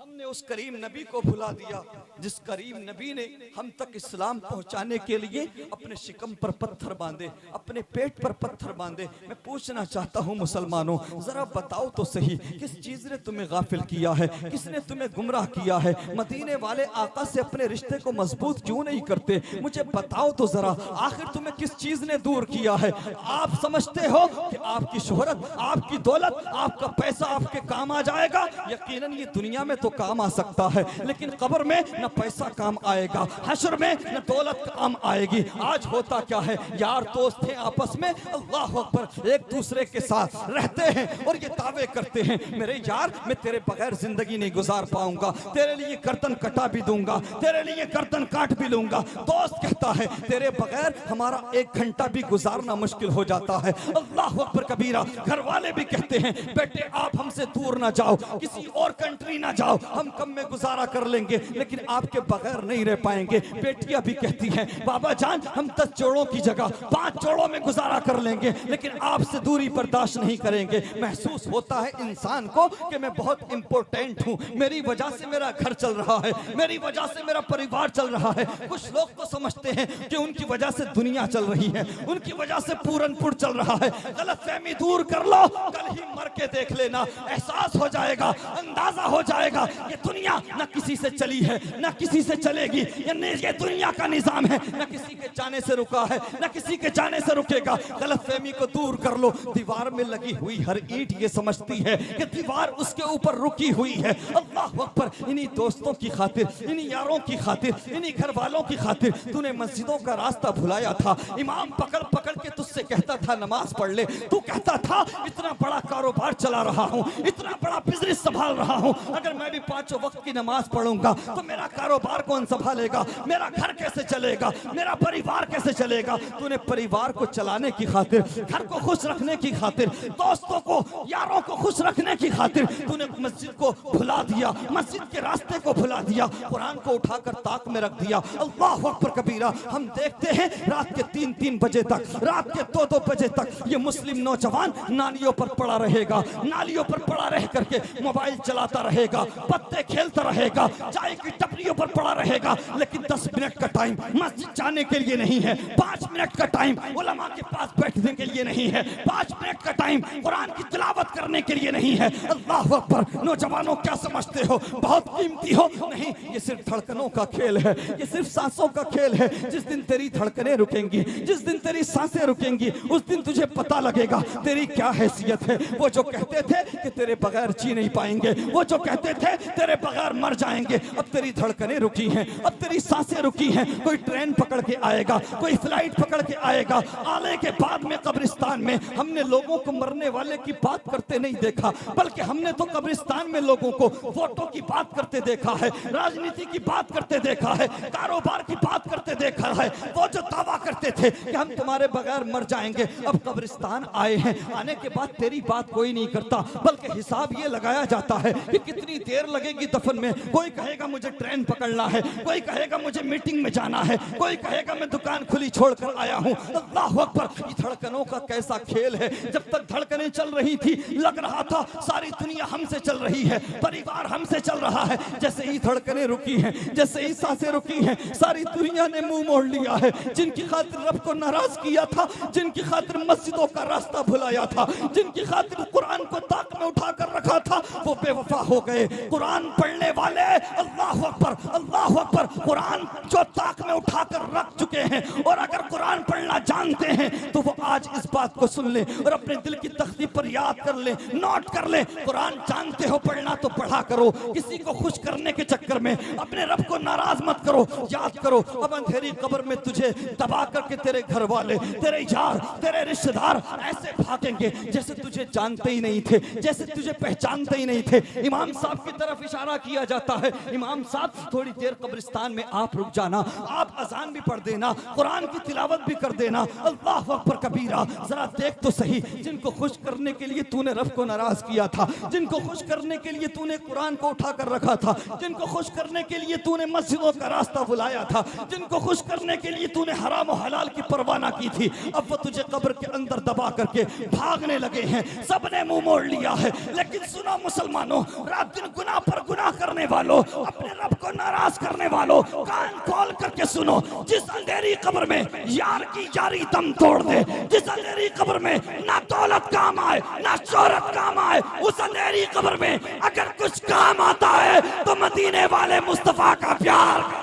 Speaker 1: हमने उस करीम नबी को भुला दिया जिस करीम नबी ने हम तक इस्लाम पहुंचाने के लिए अपने शिकम पर पत्थर बांधे, अपने पेट पर पत्थर बांधे। मैं पूछना चाहता हूं मुसलमानों, जरा बताओ तो सही, किस चीज ने तुम्हें गाफिल किया है, किसने तुम्हें गुमराह किया है? मदीने वाले आका से अपने रिश्ते को मजबूत क्यों नहीं करते? मुझे बताओ तो जरा, आखिर तुम्हें किस चीज ने दूर किया है? आप समझते हो कि आपकी शोहरत, आपकी दौलत, आपका पैसा आपके काम आ जाएगा? यकीनन ये दुनिया में तो काम आ सकता है, लेकिन कब्र में न पैसा काम आएगा, हश्र में न दौलत काम आएगी। आज होता क्या है, यार दोस्त हैं आपस में, अल्लाह अकबर, एक दूसरे के साथ रहते हैं और ये दावे करते हैं, मेरे यार मैं तेरे बगैर जिंदगी नहीं गुजार पाऊंगा, तेरे लिए गर्दन कटा भी दूंगा, तेरे लिए गर्दन काट भी लूंगा। दोस्त कहता है तेरे बगैर हमारा 1 घंटा भी गुजारना मुश्किल हो जाता है। अल्लाह अकबर कबीरा। घर वाले भी कहते हैं बेटे आप हमसे दूर ना जाओ, किसी और कंट्री ना जाओ, हम कम में गुजारा कर लेंगे लेकिन आपके बगैर नहीं रह पाएंगे। बेटियां भी कहती हैं बाबा जान हम 10 जोड़ों की जगह 5 जोड़ों में गुजारा कर लेंगे लेकिन आपसे दूरी बर्दाश्त नहीं करेंगे। महसूस होता है इंसान को कि मैं बहुत इंपॉर्टेंट हूँ, मेरी वजह से मेरा घर चल रहा है, मेरी वजह से मेरा परिवार चल रहा है। कुछ लोग तो समझते हैं कि उनकी वजह से दुनिया चल रही है, उनकी वजह से पूरनपुर चल रहा है। गलतफहमी दूर कर लो, कल ही मर के देख लेना, एहसास हो जाएगा, अंदाजा हो जाएगा ये दुनिया न किसी से चली है न किसी से चलेगी। ये दुनिया का निजाम है, न किसी के जाने से रुका है न किसी के जाने से रुकेगा। गलतफहमी को दूर कर लो। दीवार में लगी हुई हर ईंट ये समझती है कि दीवार उसके ऊपर रुकी हुई है। अल्लाह अकबर। इन्हीं दोस्तों की खातिर, इन्हीं यारों की खातिर, इन्हीं घर वालों की खातिर तूने मस्जिदों का रास्ता भुलाया था। इमाम पकड़ पकड़ के तुझसे कहता था नमाज पढ़ ले, तू कहता था इतना बड़ा कारोबार चला रहा हूँ, इतना बड़ा बिजनेस संभाल रहा हूँ, अगर मैं भी 5 वक्त की नमाज पढ़ूंगा तो मेरा कारोबार कौन संभालेगा, मेरा घर कैसे चलेगा, मेरा परिवार कैसे चलेगा। तूने परिवार को चलाने की खातिर, घर को खुश रखने की खातिर, दोस्तों को यारों को खुश रखने की खातिर तूने मस्जिद को भुला दिया, मस्जिद के रास्ते को भुला दिया, कुरान को उठाकर ताक में रख दिया। अल्लाह अकबर कबीरा। हम देखते हैं रात के 3-3 बजे तक, रात के 2-2 बजे तक ये मुस्लिम नौजवान नालियों पर पड़ा रहेगा, नालियों पर पड़ा रह करके मोबाइल चलाता रहेगा, पत्ते खेलता रहेगा, चाय की टपरियों पर पड़ा रहेगा, लेकिन 10 मिनट का टाइम मस्जिद जाने के लिए नहीं है, 5 मिनट का टाइम उलमा के पास बैठने के लिए नहीं है, 5 मिनट का टाइम कुरान की तिलावत करने के लिए नहीं है। अल्लाह अकबर। नौजवानों क्या समझते हो बहुत कीमती हो? नहीं, ये सिर्फ धड़कनों का खेल है, ये सिर्फ सांसों का खेल है। जिस दिन तेरी धड़कनें रुकेंगी, जिस दिन तेरी सांसें रुकेंगी, उस दिन तुझे पता लगेगा तेरी क्या हैसियत है। वो जो कहते थे कि तेरे बगैर जी नहीं पाएंगे, वो जो कहते थे तेरे बगैर मर जाएंगे, अब तेरी धड़कनें रुकी हैं, अब तेरी सांसें रुकी हैं। कोई ट्रेन पकड़ के आएगा, कोई फ्लाइट पकड़ के आएगा, आने के बाद में कब्रिस्तान में हमने लोगों को मरने वाले की बात करते नहीं देखा, बल्कि हमने तो कब्रिस्तान में लोगों को वोटों की बात करते देखा है, राजनीति की बात करते देखा है, कारोबार की बात करते देखा है। वो जो दावा करते थे कि हम तुम्हारे बगैर मर जाएंगे, अब कब्रिस्तान आए हैं, आने के बाद तेरी बात कोई नहीं करता, बल्कि हिसाब ये लगाया जाता है कि कितनी देर लगेगी दफन में। कोई कहेगा मुझे ट्रेन पकड़ना है, कोई कहेगा मुझे मीटिंग में जाना है, कोई कहेगा मैं दुकान खुली छोड़कर आया हूँ। अल्लाह अकबर। ये धड़कनों का कैसा खेल है। जब तक धड़कनें चल रही थी लग रहा था सारी दुनिया हमसे चल रही है, परिवार हमसे चल रहा है। जैसे ही धड़कनें रुकी हैं, जैसे ही सांसें रुकी हैं, सारी दुनिया ने मुंह मोड़ लिया है। जिनकी खातिर रब को नाराज किया था, जिनकी खातिर मस्जिदों का रास्ता भुलाया था, जिनकी खातिर कुरान को ताक में उठाकर रखा था, वो बेवफा हो गए। कुरान पढ़ने वाले अल्लाह अकबर, अल्लाह अकबर, कुरान जो ताक में उठाकर रख चुके हैं, और अगर कुरान पढ़ना जानते हैं तो वो आज इस बात को सुन ले और अपने दिल की तख्ती पर याद कर ले, नोट कर ले। कुरान जानते हो पढ़ना तो पढ़ा करो, किसी को खुश करने के चक्कर में अपने रब को नाराज मत करो। याद करो, अब अंधेरी कब्र में तुझे दबा करके तेरे घर वाले, तेरे यार, तेरे रिश्तेदार ऐसे भागेंगे जैसे तुझे जानते ही नहीं थे, जैसे तुझे पहचानते ही नहीं थे। इमाम साहब की तरफ इशारा किया जाता है, इमाम साहब थोड़ी देर कब्रिस्तान में आप रुक जाना, आप अजान भी पढ़ देना, कुरान की तिलावत भी कर देना। अल्लाह अकबर कबीरा, जरा देख तो सही, जिनको खुश करने के लिए तूने रब को नाराज किया था, जिनको खुश करने के लिए तूने कुरान को उठा कर रखा था, जिनको खुश करने के लिए तूने मस्जिदों का रास्ता बुलाया था, जिनको खुश करने के लिए तूने हराम और हलाल की परवाह ना की थी, अब वो तुझे कब्र के अंदर दबा करके भागने लगे हैं। सबने मुंह मोड़ लिया है। लेकिन सुनो मुसलमानों, रात दिन गुनाह पर गुनाह करने वालों, अपने रब को नाराज करने वालों, कान खोल करके सुनो। जिस अंधेरी कब्र में यार की यारी दम तोड़ दे, जिस अंधेरी कब्र में ना दौलत काम आए ना शोहरत काम आए, उस अंधेरी कब्र में अगर कुछ काम आता है तो मदीने वाले मुस्तफा का प्यार।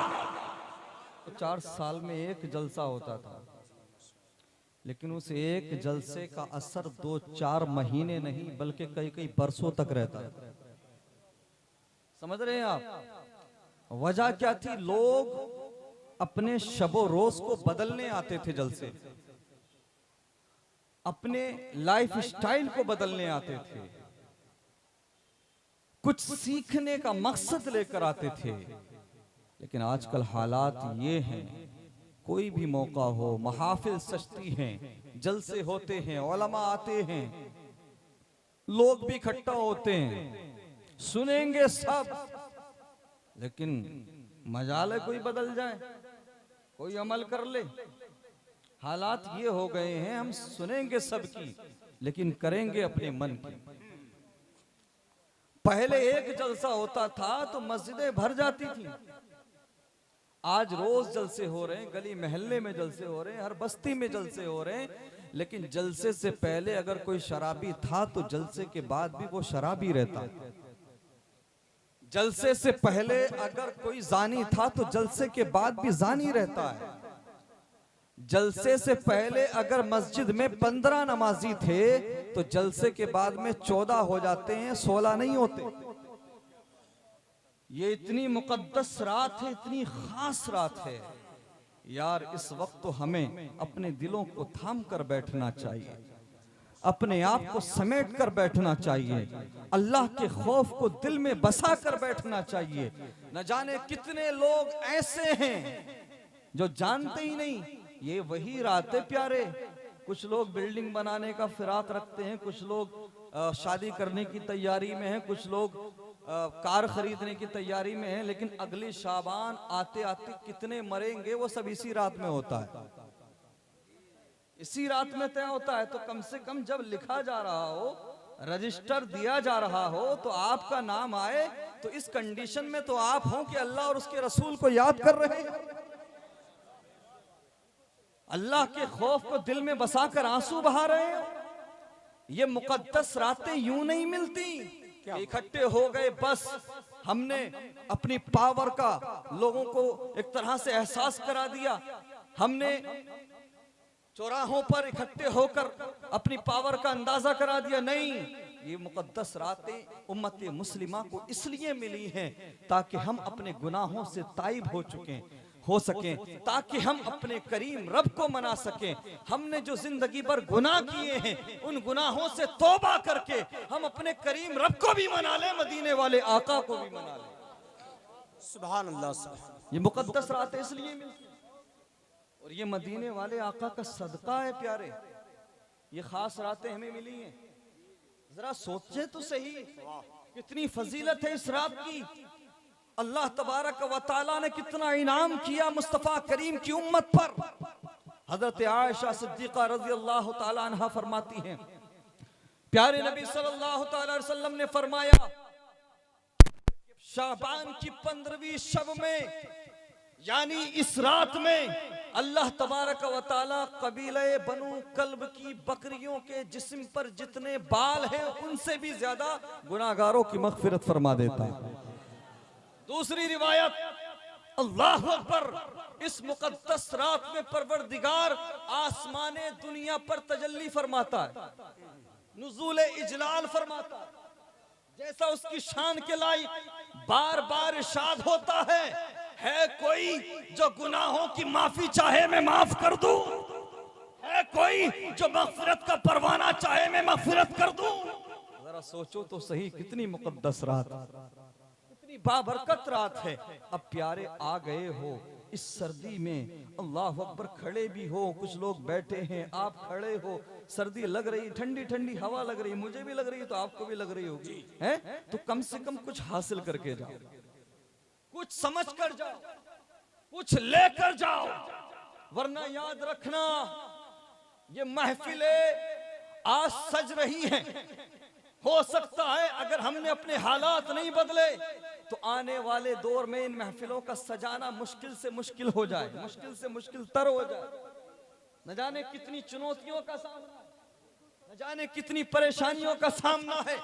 Speaker 1: 4 साल में एक जलसा होता था, लेकिन उस एक जलसे का असर 2-4 महीने नहीं बल्कि कई कई बरसों तक रहता है। समझ रहे हैं आप? वजह क्या थी? लोग अपने शबो रोज को बदलने आते थे जलसे, अपने लाइफ स्टाइल को बदलने आते थे, कुछ सीखने का मकसद लेकर आते थे। लेकिन आजकल हालात ये हैं, कोई भी मौका हो, महाफिल सजती हैं, जलसे होते हैं, उलमा आते हैं, लोग भी इकट्ठा होते हैं, सुनेंगे सब, लेकिन मजाल है कोई बदल जाए, कोई अमल कर ले। हालात ये हो गए हैं, हम सुनेंगे सबकी लेकिन करेंगे अपने मन की। पहले एक जलसा होता था तो मस्जिदें भर जाती थी, आज रोज जलसे हो रहे हैं, गली मोहल्ले में जलसे हो रहे हैं, हर बस्ती में जलसे हो रहे हैं। लेकिन जलसे से पहले अगर कोई शराबी था तो जलसे के बाद भी वो शराबी रहता है। जलसे से पहले अगर कोई जानी था तो जलसे के बाद भी जानी रहता है। जलसे से पहले अगर मस्जिद में 15 नमाजी थे तो जलसे के बाद में 14 हो जाते हैं, 16 नहीं होते। ये इतनी मुकद्दस रात है, इतनी खास रात है यार। इस वक्त तो हमें अपने दिलों को थाम कर बैठना चाहिए, अपने आप को समेट कर बैठना चाहिए, अल्लाह के खौफ को दिल में बसा कर बैठना चाहिए। न जाने कितने लोग ऐसे हैं जो जानते ही नहीं ये वही रात है प्यारे। कुछ लोग बिल्डिंग बनाने का फिराक रखते हैं, कुछ लोग शादी करने की तैयारी में हैं, कुछ लोग कार खरीदने की तैयारी में हैं, लेकिन अगली शाबान आते आते कितने मरेंगे वो सब इसी रात में होता है, इसी रात में तय होता है। तो कम से कम जब लिखा जा रहा हो, रजिस्टर दिया जा रहा हो तो आपका नाम आए, तो इस कंडीशन में तो आप हो कि अल्लाह और उसके रसूल को याद कर रहे हैं, अल्लाह के खौफ को दिल में बसाकर आंसू बहा रहे हैं। ये मुकद्दस रातें यूं नहीं मिलती, इकट्ठे हो गए बस हमने अपनी पावर का लोगों को एक तरह से एहसास करा दिया, हमने चौराहों पर इकट्ठे होकर अपनी पावर का अंदाजा करा दिया। नहीं, ये मुकद्दस रातें उम्मत मुस्लिमा को इसलिए मिली हैं ताकि हम अपने गुनाहों से ताइब हो सकें, ताकि हम अपने करीम रब को मना सकें। हमने जो जिंदगी भर गुनाह किए हैं उन गुनाहों से तौबा करके हम अपने करीम रब को भी मना लें, मदीने वाले आका को भी मना लें।
Speaker 2: सुभान अल्लाह, सुभान।
Speaker 1: ये मुकद्दस रातें इसलिए मिलती और ये मदीने वाले आका का सदका है प्यारे, ये खास रातें हमें मिली हैं। जरा सोचे तो सही कितनी फजीलत है इस रात की। अल्लाह तबारक व तआला ने कितना इनाम किया मुस्तफा करीम की उम्मत पर। हजरत आयशा सिद्दीका रज़ी अल्लाह तआला अन्हा फरमाती हैं, प्यारे नबी सल्लल्लाहु अलैहि वसल्लम ने फरमाया, शाबान की 15वीं शब में यानी इस रात में अल्लाह तबारक व तआला कबीले बनु कल्ब की बकरियों के जिस्म पर जितने बाल हैं उनसे भी ज्यादा गुनाहगारों की मगफिरत फरमा देता है। दूसरी रिवायत, अल्लाह अकबर, इस मुकद्दस रात में परवरदिगार आसमाने दुनिया पर तजल्ली फरमाता है, नुज़ूल इजलाल फरमाता है, जैसा उसकी शान के लायक बार बार इरशाद होता है कोई जो गुनाहों की माफी चाहे मैं माफ कर दूं, है कोई जो मगफिरत का परवाना चाहे मैं मगफिरत कर दूं। जरा सोचो तो सही, कितनी मुकद्दस रात, कितनी बाबरकत रात है। अब प्यारे आ गए हो इस सर्दी में, अल्लाह अकबर, खड़े भी हो, कुछ लोग बैठे हैं, आप खड़े हो, सर्दी लग रही, ठंडी ठंडी हवा लग रही, मुझे भी लग रही है तो आपको भी लग रही होगी, है तो कम से कम कुछ हासिल करके जाओ, कुछ समझ कर जाओ, कुछ लेकर जाओ, वरना याद रखना ये महफिलें आज सज रही हैं, हो सकता है अगर हमने अपने हालात नहीं बदले तो आने वाले दौर में इन महफिलों का सजाना मुश्किल से मुश्किल हो जाए, मुश्किल से मुश्किल तर हो जाए। न जाने कितनी चुनौतियों का सामना, न जाने कितनी परेशानियों का सामना है।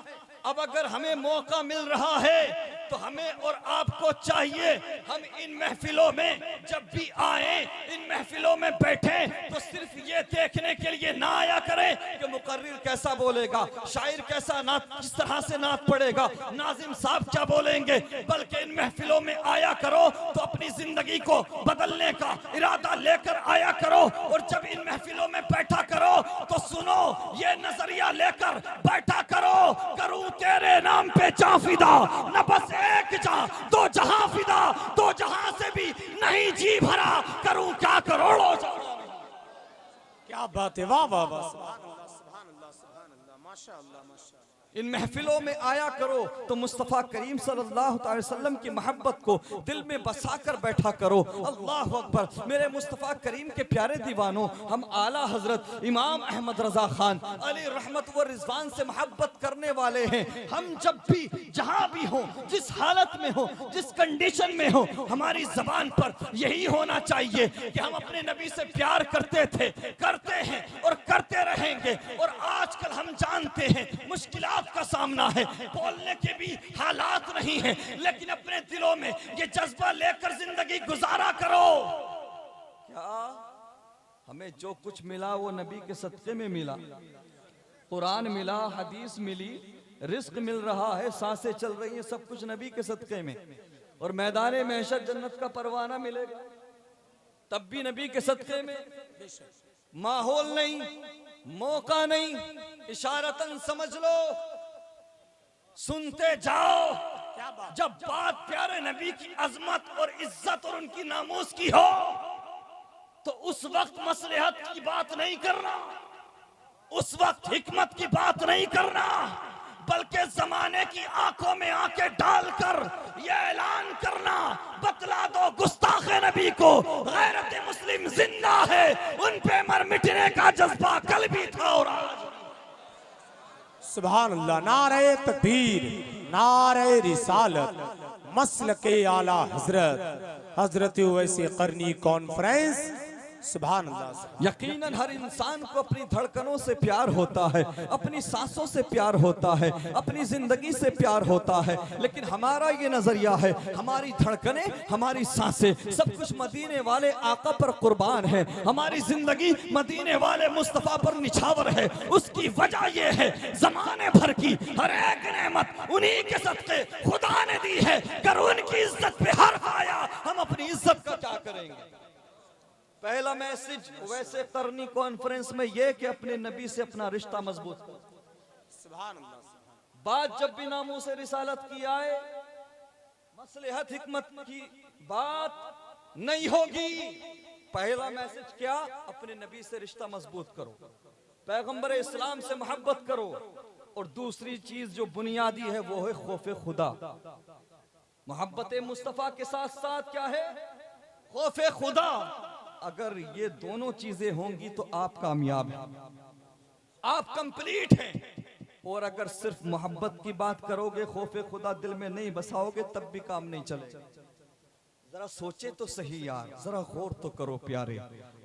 Speaker 1: अब अगर हमें मौका मिल रहा है तो हमें और आपको चाहिए हम इन महफिलों में जब भी आए, इन महफिलों में बैठे तो सिर्फ ये देखने के लिए ना आया करें कि मुकर्रिर कैसा बोलेगा, शायर कैसा नात, किस तरह से नात पड़ेगा, नाजिम साहब क्या बोलेंगे, बल्कि इन महफिलों में आया करो तो अपनी जिंदगी को बदलने का इरादा लेकर आया करो। और जब इन महफिलों में बैठा करो तो सुनो, ये नजरिया लेकर बैठा करो, करूं तेरे नाम पे जा फिदा, न बस एक जा दो जहां फिदा, दो जहां से भी नहीं जी भरा, करूं क्या करोड़ों जा।
Speaker 2: क्या बात है, वाह वाह वाह, सुभान अल्लाह, सुभान अल्लाह, सुभान अल्लाह, माशाअल्लाह, माशाअल्लाह।
Speaker 1: इन महफिलों में आया करो तो मुस्तफ़ा करीम सल्लल्लाहु अलैहि वसल्लम की मोहब्बत को दिल में बसा कर बैठा करो। अल्लाह अकबर। मेरे मुस्तफ़ा करीम के प्यारे दीवानों, हम आला हजरत इमाम अहमद रजा खान अली रहमत व रिजवान से मोहब्बत करने वाले हैं। हम जब भी जहां भी हो, जिस हालत में हो, जिस कंडीशन में हो, हमारी जबान पर यही होना चाहिए कि हम अपने नबी से प्यार करते थे, करते हैं और करते रहेंगे। और आजकल हम जानते हैं मुश्किलात का सामना है, बोलने के भी हालात नहीं है, लेकिन अपने दिलों में ये जज्बा लेकर जिंदगी गुजारा करो। क्या हमें जो कुछ मिला वो नबी के सदक़े में मिला, कुरान मिला, हदीस मिली, रिस्क मिल रहा है, सांसें चल रही हैं, सब कुछ नबी के सदक़े में। और मैदान महशर जन्नत का परवाना मिलेगा तब भी नबी के सदक़े में। माहौल नहीं, मौका नहीं, इशारतन समझ लो, सुनते जाओ। जब बात प्यारे नबी की अजमत और इज्जत और उनकी नामूस की हो तो उस वक्त मसलहत की बात नहीं करना, उस वक्त हिकमत की बात नहीं करना, बल्कि जमाने की आंखों में आंखें डालकर यह ऐलान करना, बतला दो गुस्ताखे नबी को गैरत मुस्लिम जिंदा है, उन पे मर मिटने का जज्बा कल भी था और आज।
Speaker 2: सुभान अल्लाह, नारे तकबीर, नारे रिसालत, मसलके आला हजरत, हजरत वैसे करनी कॉन्फ्रेंस। सुभान अल्लाह।
Speaker 1: यकीनन हर इंसान को अपनी धड़कनों से प्यार होता है, अपनी सांसों से प्यार होता है, अपनी जिंदगी से प्यार होता है, लेकिन हमारा ये नजरिया है हमारी धड़कनें, हमारी सांसें सब कुछ मदीने वाले आका पर कुर्बान है, हमारी जिंदगी मदीने वाले मुस्तफा पर निछावर है। उसकी वजह ये है जमाने भर की हर एक नेमत उन्हीं के सदके खुदा ने दी है। अगर उनकी इज्जत पे हर्फ आया हम अपनी इज्जत का क्या करेंगे? पहला मैसेज वैसे करनी कॉन्फ्रेंस में यह कि अपने नबी से अपना रिश्ता मजबूत करो।
Speaker 2: सुभान अल्लाह।
Speaker 1: बात जब भी नामों से रिसालत की आए, मसलहत हिकमत की बात नहीं होगी। पहला मैसेज क्या? अपने नबी से रिश्ता मजबूत करो, पैगंबर इस्लाम से मोहब्बत करो। और दूसरी चीज जो बुनियादी है वो है खौफ खुदा। मोहब्बत मुस्तफा के साथ साथ क्या है? खौफ खुदा। अगर ये दोनों चीजें होंगी तो आप कामयाब हैं, आप कंप्लीट हैं। और अगर सिर्फ मोहब्बत की बात करोगे, खौफ खुदा दिल में नहीं बसाओगे, तब भी काम नहीं चलेगा। जरा सोचे तो सही यार, जरा गौर तो करो प्यारे,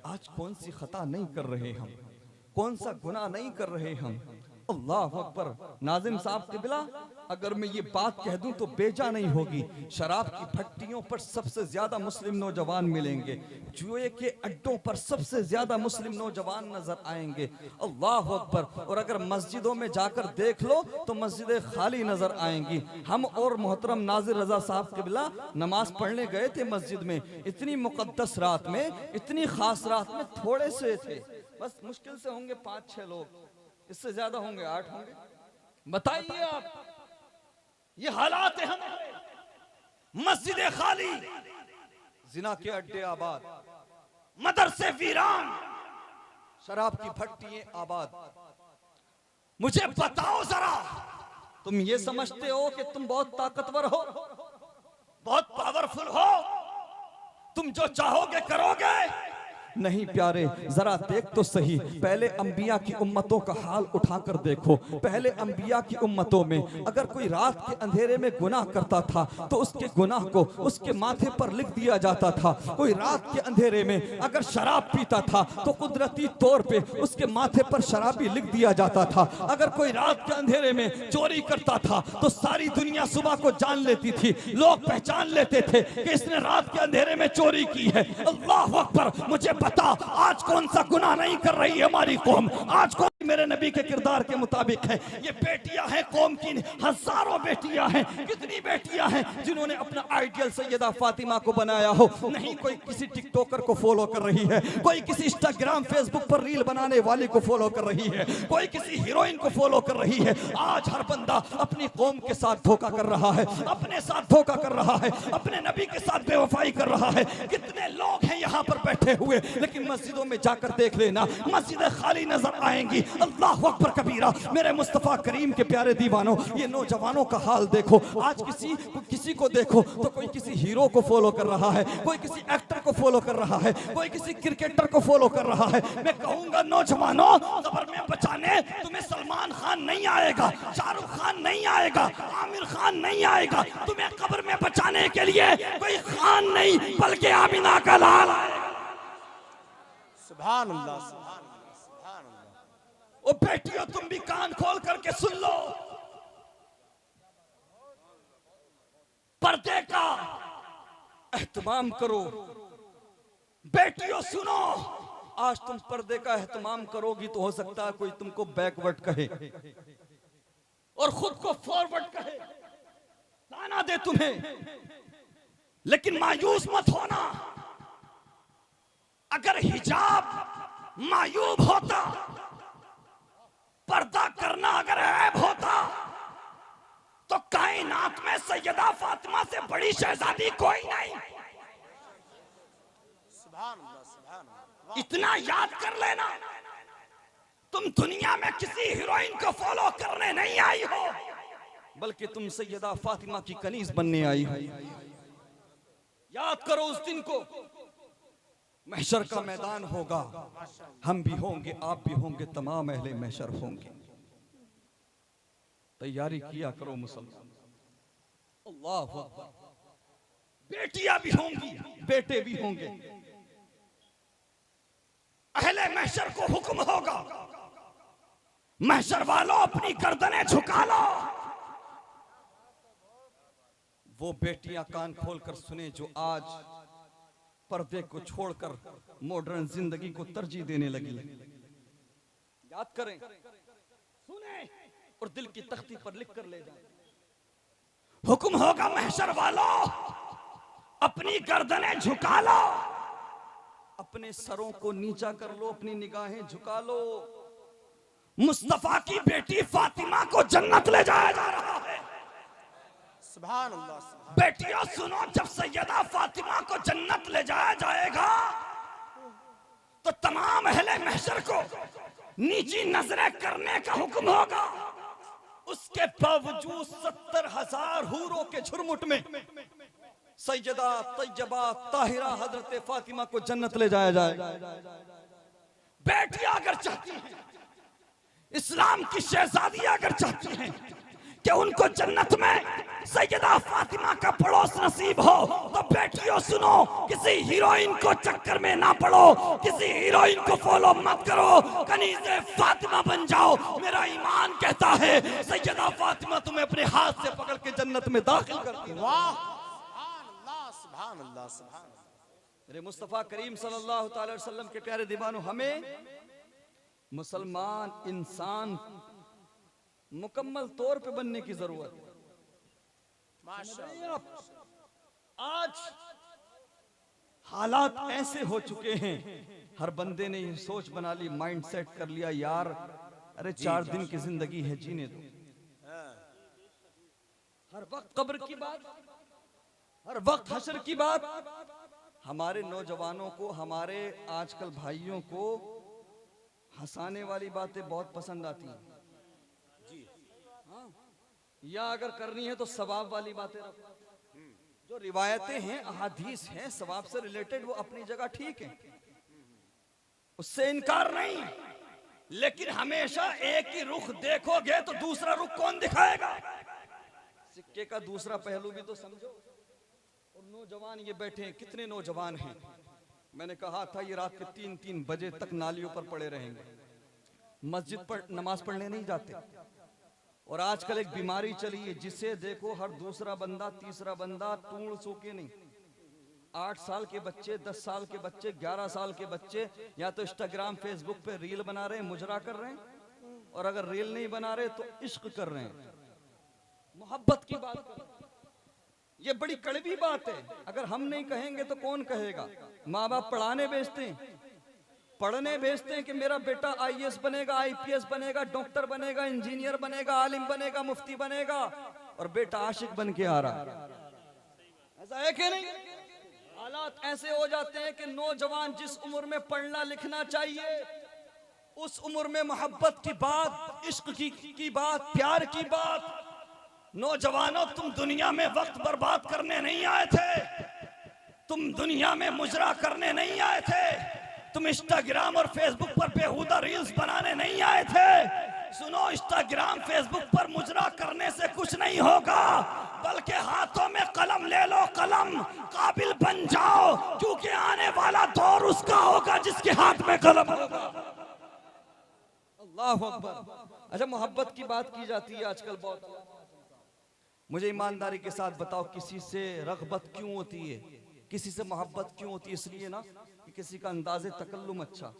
Speaker 1: आज कौन सी खता नहीं कर रहे हम, कौन सा गुनाह नहीं कर रहे हम। अल्लाह अकबर। नाजिम साहब किबला, अगर मैं ये बात कह दूं तो बेजा नहीं होगी, शराब की भट्टियों पर सबसे ज्यादा मुस्लिम नौजवान मिलेंगे, जुए के अड्डों पर सबसे ज्यादा मुस्लिम नौजवान नजर आएंगे। अल्लाह अकबर। और अगर मस्जिदों में जाकर देख लो तो मस्जिदें खाली नजर आएंगी। हम और मोहतरम नाजिर रजा साहब किबला नमाज पढ़ने गए थे मस्जिद में, इतनी मुकद्दस रात में, इतनी खास रात में, थोड़े से थे, बस मुश्किल से होंगे 5-6 लोग, इससे ज्यादा होंगे 8 होंगे। बताइए आप, ये हालात है हमारे, मस्जिदें खाली, जिना के अड्डे आबाद, मदरसे वीरान, शराब की भट्टियां आबाद। मुझे बताओ जरा, तुम ये समझते हो कि तुम बहुत ताकतवर हो, बहुत पावरफुल हो, तुम जो चाहोगे करोगे? नहीं प्यारे, जरा देख तो सही, पहले अंबिया की उम्मतों का हाल उठाकर देखो। पहले अंबिया की उम्मतों में अगर कोई रात के अंधेरे में गुनाह करता था तो उसके गुनाह को उसके माथे पर लिख दिया जाता था। कोई रात के अंधेरे में अगर शराब पीता था तो कुदरती तौर पे उसके माथे पर शराबी लिख दिया जाता था। अगर कोई रात के अंधेरे में चोरी करता था तो सारी दुनिया सुबह को जान लेती थी, लोग पहचान लेते थे कि इसने रात के अंधेरे में चोरी की है। अल्लाह अकबर। मुझे बता, आज कौन सा गुनाह नहीं कर रही है हमारी कौम? आज कौन मेरे नबी के किरदार के मुताबिक है? ये बेटियां हैं कौम की, हजारों बेटियां हैं। कितनी बेटियां हैं जिन्होंने अपना आइडियल सैयदा फातिमा को बनाया हो? नहीं कोई किसी टिकटॉकर को फॉलो कर रही है, कोई किसी इंस्टाग्राम फेसबुक पर रील बनाने वाली को फॉलो कर रही है, कोई किसी हीरोइन को फॉलो कर रही है। आज हर बंदा अपनी कौम के साथ धोखा कर रहा है, अपने साथ धोखा कर रहा है, अपने नबी के साथ बेवफाई कर रहा है। कितने लोग हैं यहाँ पर बैठे हुए, लेकिन मस्जिदों में जाकर देख लेना, मस्जिदें खाली नजर आएंगी। अल्लाह अकबर कबीरा। मेरे मुस्तफा करीम के प्यारे दीवानों, ये नौजवानों का हाल देखो। आज किसी को देखो तो कोई किसी हीरो को फॉलो कर रहा है, कोई किसी एक्टर को फॉलो कर रहा है, कोई किसी क्रिकेटर को फॉलो कर रहा है। मैं कहूंगा नौजवानों, कब्र में बचाने तुम्हें सलमान खान नहीं आएगा, शाहरुख खान नहीं आएगा, आमिर खान नहीं आएगा। तुम्हें कब्र में बचाने के लिए कोई खान नहीं बल्कि आमिना का लाल आएगा।
Speaker 2: सुभान अल्लाह, सुभान अल्लाह, सुभान अल्लाह।
Speaker 1: ओ बेटियों, तुम भी कान खोल करके सुन लो, पर्दे का एहतमाम करो। बेटियों सुनो, आज तुम पर्दे का एहतमाम करोगी तो हो सकता है कोई तुमको बैकवर्ड कहे और खुद को फॉरवर्ड कहे, ताना दे तुम्हें, लेकिन मायूस मत होना। अगर हिजाब मायूब होता, पर्दा करना अगर ऐब होता, तो कायनात में सैयदा फातिमा से बड़ी शहजादी कोई नहीं।
Speaker 2: सुभान अल्लाह, सुभान अल्लाह।
Speaker 1: इतना याद कर लेना, तुम दुनिया में किसी हीरोइन को फॉलो करने नहीं आई हो, बल्कि तुम सैयदा फातिमा की कनीज बनने आई हो। याद करो उस दिन को, महशर का मैदान होगा, हम भी होंगे, आप भी होंगे, तमाम अहले महशर होंगे। तैयारी किया करो मुसलमान। अल्लाह अकबर। बेटियां भी होंगी, बेटे भी होंगे। अहले महशर को हुक्म होगा, महशर वालों अपनी गर्दनें झुका लो। वो बेटियां कान खोलकर सुने जो आज पर्दे को छोड़कर मॉडर्न जिंदगी को तरजीह देने लगी। याद करें, सुने और दिल की तख्ती पर लिख कर ले जाएं। हुक्म होगा महशर वालों, अपनी गर्दनें झुका लो, अपने सरों को नीचा कर लो, अपनी निगाहें झुका लो। मुस्तफा की बेटी फातिमा को जन्नत ले जाया जा रहा है।
Speaker 2: सुभान अल्लाह।
Speaker 1: बेटियों सुनो, जब सैयदा फातिमा को जन्नत ले जाया जाएगा तो तमाम अहले महशर को नीची नजरें करने का हुक्म होगा। उसके बावजूद 70,000 हूरों के झुरमुट में सैयदा तैयबा ताहिरा हजरत फातिमा को जन्नत ले जाया जाएगा। बेटियां अगर चाहती हैं, इस्लाम की शहजादियां अगर चाहती हैं कि उनको जन्नत में सैयदा फातिमा का पड़ोस नसीब हो। तो बेटियों सुनो, किसी हीरोइन को चक्कर में ना पड़ो, किसी हीरोइन को फॉलो मत करो, कनीज़े फातिमा बन जाओ। मेरा ईमान कहता है सैयदा फातिमा तुम्हें अपने हाथ से पकड़ के जन्नत में दाखिल करती है।
Speaker 2: वाह, सुभान अल्लाह, सुभान अल्लाह, सुभान अल्लाह।
Speaker 1: मेरे मुस्तफ़ा करीम सल्लल्लाहु अलैहि वसल्लम के प्यारे दीवानों, हमें मुसलमान इंसान मुकम्मल तौर पे बनने की जरूरत है।
Speaker 2: माशाअल्लाह।
Speaker 1: आज हालात ऐसे हो चुके हैं, हर बंदे ने ये सोच बना ली, माइंड सेट कर लिया, यार अरे 4 दिन की जिंदगी है, जीने दो। हर वक्त कब्र की बात, हर वक्त हशर की बात। हमारे नौजवानों को, हमारे आजकल भाइयों को हंसाने वाली बातें बहुत पसंद आती हैं। हाँ, या अगर करनी है तो सवाब वाली बातें रखो। जो रिवायतें हैं, अहादीस हैं सवाब से रिलेटेड, वो अपनी जगह ठीक है, उससे इनकार नहीं। लेकिन हमेशा एक ही रुख देखोगे तो दूसरा रुख कौन दिखाएगा? सिक्के का दूसरा पहलू भी तो समझो। और नौजवान ये बैठे हैं, कितने नौजवान हैं, मैंने कहा था ये रात के 3-3 बजे तक नालियों पर पड़े रहेंगे, मस्जिद पर नमाज पढ़ने नहीं जाते। और आजकल एक बीमारी चली है, जिसे देखो हर दूसरा बंदा, तीसरा बंदा टूण सूखे नहीं। 8 साल के बच्चे, 10 साल के बच्चे, 11 साल के बच्चे या तो इंस्टाग्राम फेसबुक पे रील बना रहे हैं, मुजरा कर रहे हैं, और अगर रील नहीं बना रहे तो इश्क कर रहे हैं, मोहब्बत की बात कर रहे हैं। ये बड़ी कड़वी बात है, अगर हम नहीं कहेंगे तो कौन कहेगा? माँ बाप पढ़ाने भेजते हैं, पढ़ने भेजते हैं कि मेरा बेटा IAS बनेगा, IPS बनेगा, डॉक्टर बनेगा, इंजीनियर बनेगा, आलिम बनेगा, मुफ्ती बनेगा, और बेटा आशिक बन के आ रहा है। ऐसा है कि नहीं? हालात ऐसे हो जाते हैं कि नौजवान जिस उम्र में पढ़ना लिखना चाहिए, उस उम्र में मोहब्बत की बात, इश्क की बात, प्यार की बात। नौजवानों, तुम दुनिया में वक्त बर्बाद करने नहीं आए थे, तुम दुनिया में मुजरा करने नहीं आए थे, तुम इंस्टाग्राम और फेसबुक पर बेहुदा रील्स बनाने नहीं आए थे। सुनो, इंस्टाग्राम फेसबुक पर मुजरा करने से कुछ नहीं होगा, बल्कि हाथों में कलम ले लो, कलम काबिल बन जाओ, क्योंकि आने वाला दौर उसका होगा जिसके हाथ में कलम होगा। अल्लाह अकबर। अच्छा, मोहब्बत की बात की जाती है आजकल बहुत। मुझे ईमानदारी के साथ बताओ, किसी से रग़बत क्यों होती है, किसी से मोहब्बत क्यों होती है? इसलिए ना कि किसी का अंदाज़े तकल्लुम अच्छा,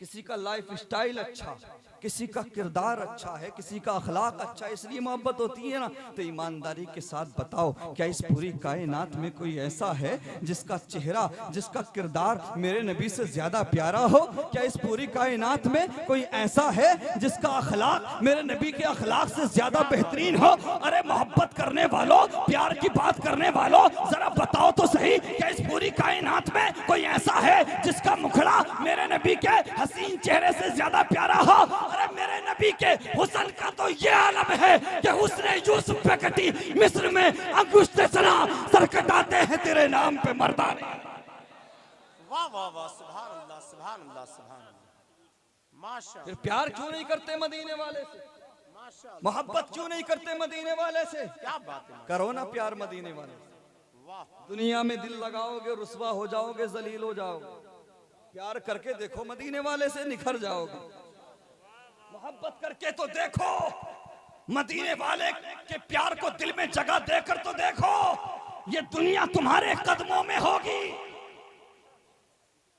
Speaker 1: किसी का लाइफ स्टाइल अच्छा, किसी का किरदार अच्छा है, किसी का अखलाक अच्छा है, इसलिए मोहब्बत होती है ना। तो ईमानदारी के साथ बताओ, क्या इस पूरी कायनात में कोई ऐसा है जिसका चेहरा, जिसका किरदार मेरे नबी से ज्यादा प्यारा हो? क्या इस पूरी कायनात में कोई ऐसा है जिसका अखलाक मेरे नबी के अखलाक से ज्यादा बेहतरीन हो? अरे मोहब्बत करने वालों, प्यार की बात करने वालों, जरा बताओ तो सही, क्या इस पूरी कायनात में कोई ऐसा है जिसका मुखड़ा मेरे नबी के हसीन चेहरे से ज्यादा प्यारा हो? अरे मेरे नबी के हुस्न का तो ये आलम है कि हुस्न यूसुफ पे कटी मिस्र में अंगुष्ठे सना सर कटाते हैं तेरे नाम पे मर्दाने।
Speaker 2: वाह वाह वाह, सुभान अल्लाह, सुभान अल्लाह, सुभान अल्लाह। माशा,
Speaker 1: फिर प्यार क्यों नहीं करते मदीने वाले से?
Speaker 2: माशा,
Speaker 1: मोहब्बत क्यों नहीं करते मदीने वाले से?
Speaker 2: क्या बात है।
Speaker 1: करो ना प्यार मदीने वाले से।
Speaker 2: वाह,
Speaker 1: दुनिया में दिल लगाओगे, रुसवा हो जाओगे, जलील हो जाओगे। प्यार करके देखो मदीने वाले से, निखर जाओगे। मोहब्बत करके तो देखो, मदीने वाले के प्यार को दिल में जगह देकर तो देखो, ये दुनिया तुम्हारे कदमों में होगी।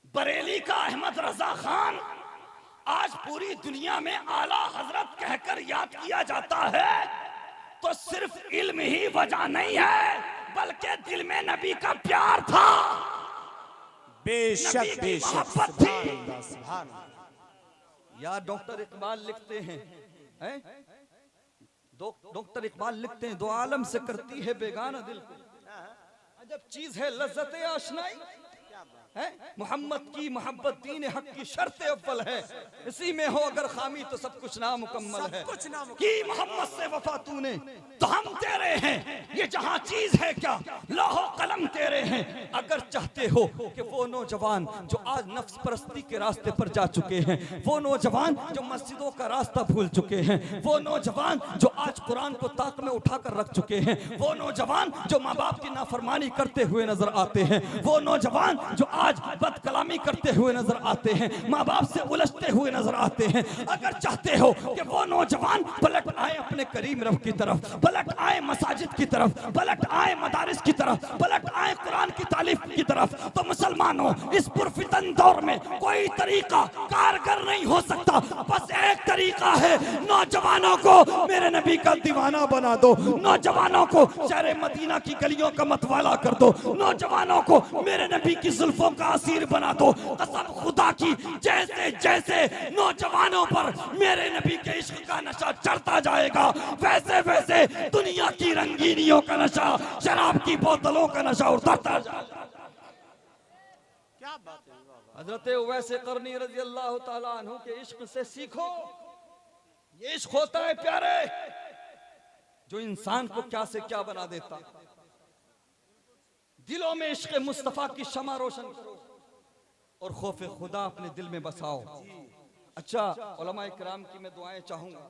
Speaker 1: बरेली का अहमद रजा खान आज पूरी दुनिया में आला हजरत कहकर याद किया जाता है, तो सिर्फ इल्म ही वजह नहीं है, बल्कि दिल में नबी का प्यार था,
Speaker 2: बेशक बेशक, सुभान अल्लाह, सुभान अल्लाह।
Speaker 1: या डॉक्टर इकबाल लिखते हैं, डॉक्टर इकबाल लिखते हैं, दो आलम से करती है बेगाना दिल को, अजब चीज है लज्जत आशनाई, मोहम्मद की मोहब्बत दीन हक की शर्त अव्वल है, इसी में हो अगर खामी तो सब कुछ नामुकम्मल है। की मोहम्मद से वफा तूने तो हम तेरे हैं, ये जहां चीज है क्या लौहो कलम तेरे हैं। अगर चाहते हो कि वो नौजवान जो आज नफ्स परस्ती के रास्ते पर जा चुके हैं, वो नौजवान जो मस्जिदों का रास्ता भूल चुके हैं, वो नौजवान जो आज कुरान को ताक में उठाकर रख चुके हैं, वो नौजवान जो माँ बाप की नाफरमानी करते हुए नजर आते हैं, वो नौजवान जो आज बदकलामी करते हुए नजर आते हैं, माँ बाप से उलझते हुए नजर आते हैं, अगर चाहते हो कि वो नौजवान पलट आए अपने करीम रब की तरफ, पलट आए मसाजिद की तरफ, पलट आए मदारिस की तरफ, पलट आए कुरान की तालीफ की तरफ, तो मुसलमानों इस पुरफितन दौर में कोई तरीका कारगर नहीं हो सकता। बस एक तरीका है, नौजवानों को मेरे नबी का दीवाना बना दो, नौजवानों को शहर मदीना की गलियों का मतवाला कर दो, नौजवानों को मेरे नबी की जुल्फों का असीर बना दो। कसम खुदा की, जैसे जैसे नौजवानों पर मेरे नबी के इश्क का नशा चढ़ता जाएगा, वैसे वैसे दुनिया की रंगीनियों का नशा, शराब की बोतलों का नशा उतरता जाएगा।
Speaker 2: क्या बात है बाबा।
Speaker 1: हजरत वैसे करनी रजी अल्लाह ताला अन्हु के इश्क से सीखो। ये इश्क होता है प्यारे जो इंसान को क्या से क्या बना देता। दिलों में इश्क मुस्तफा की शमा रोशन करो और खौफ खुदा अपने दिल में बसाओ। अच्छा, उलमा इकराम की मैं दुआएं चाहूंगा।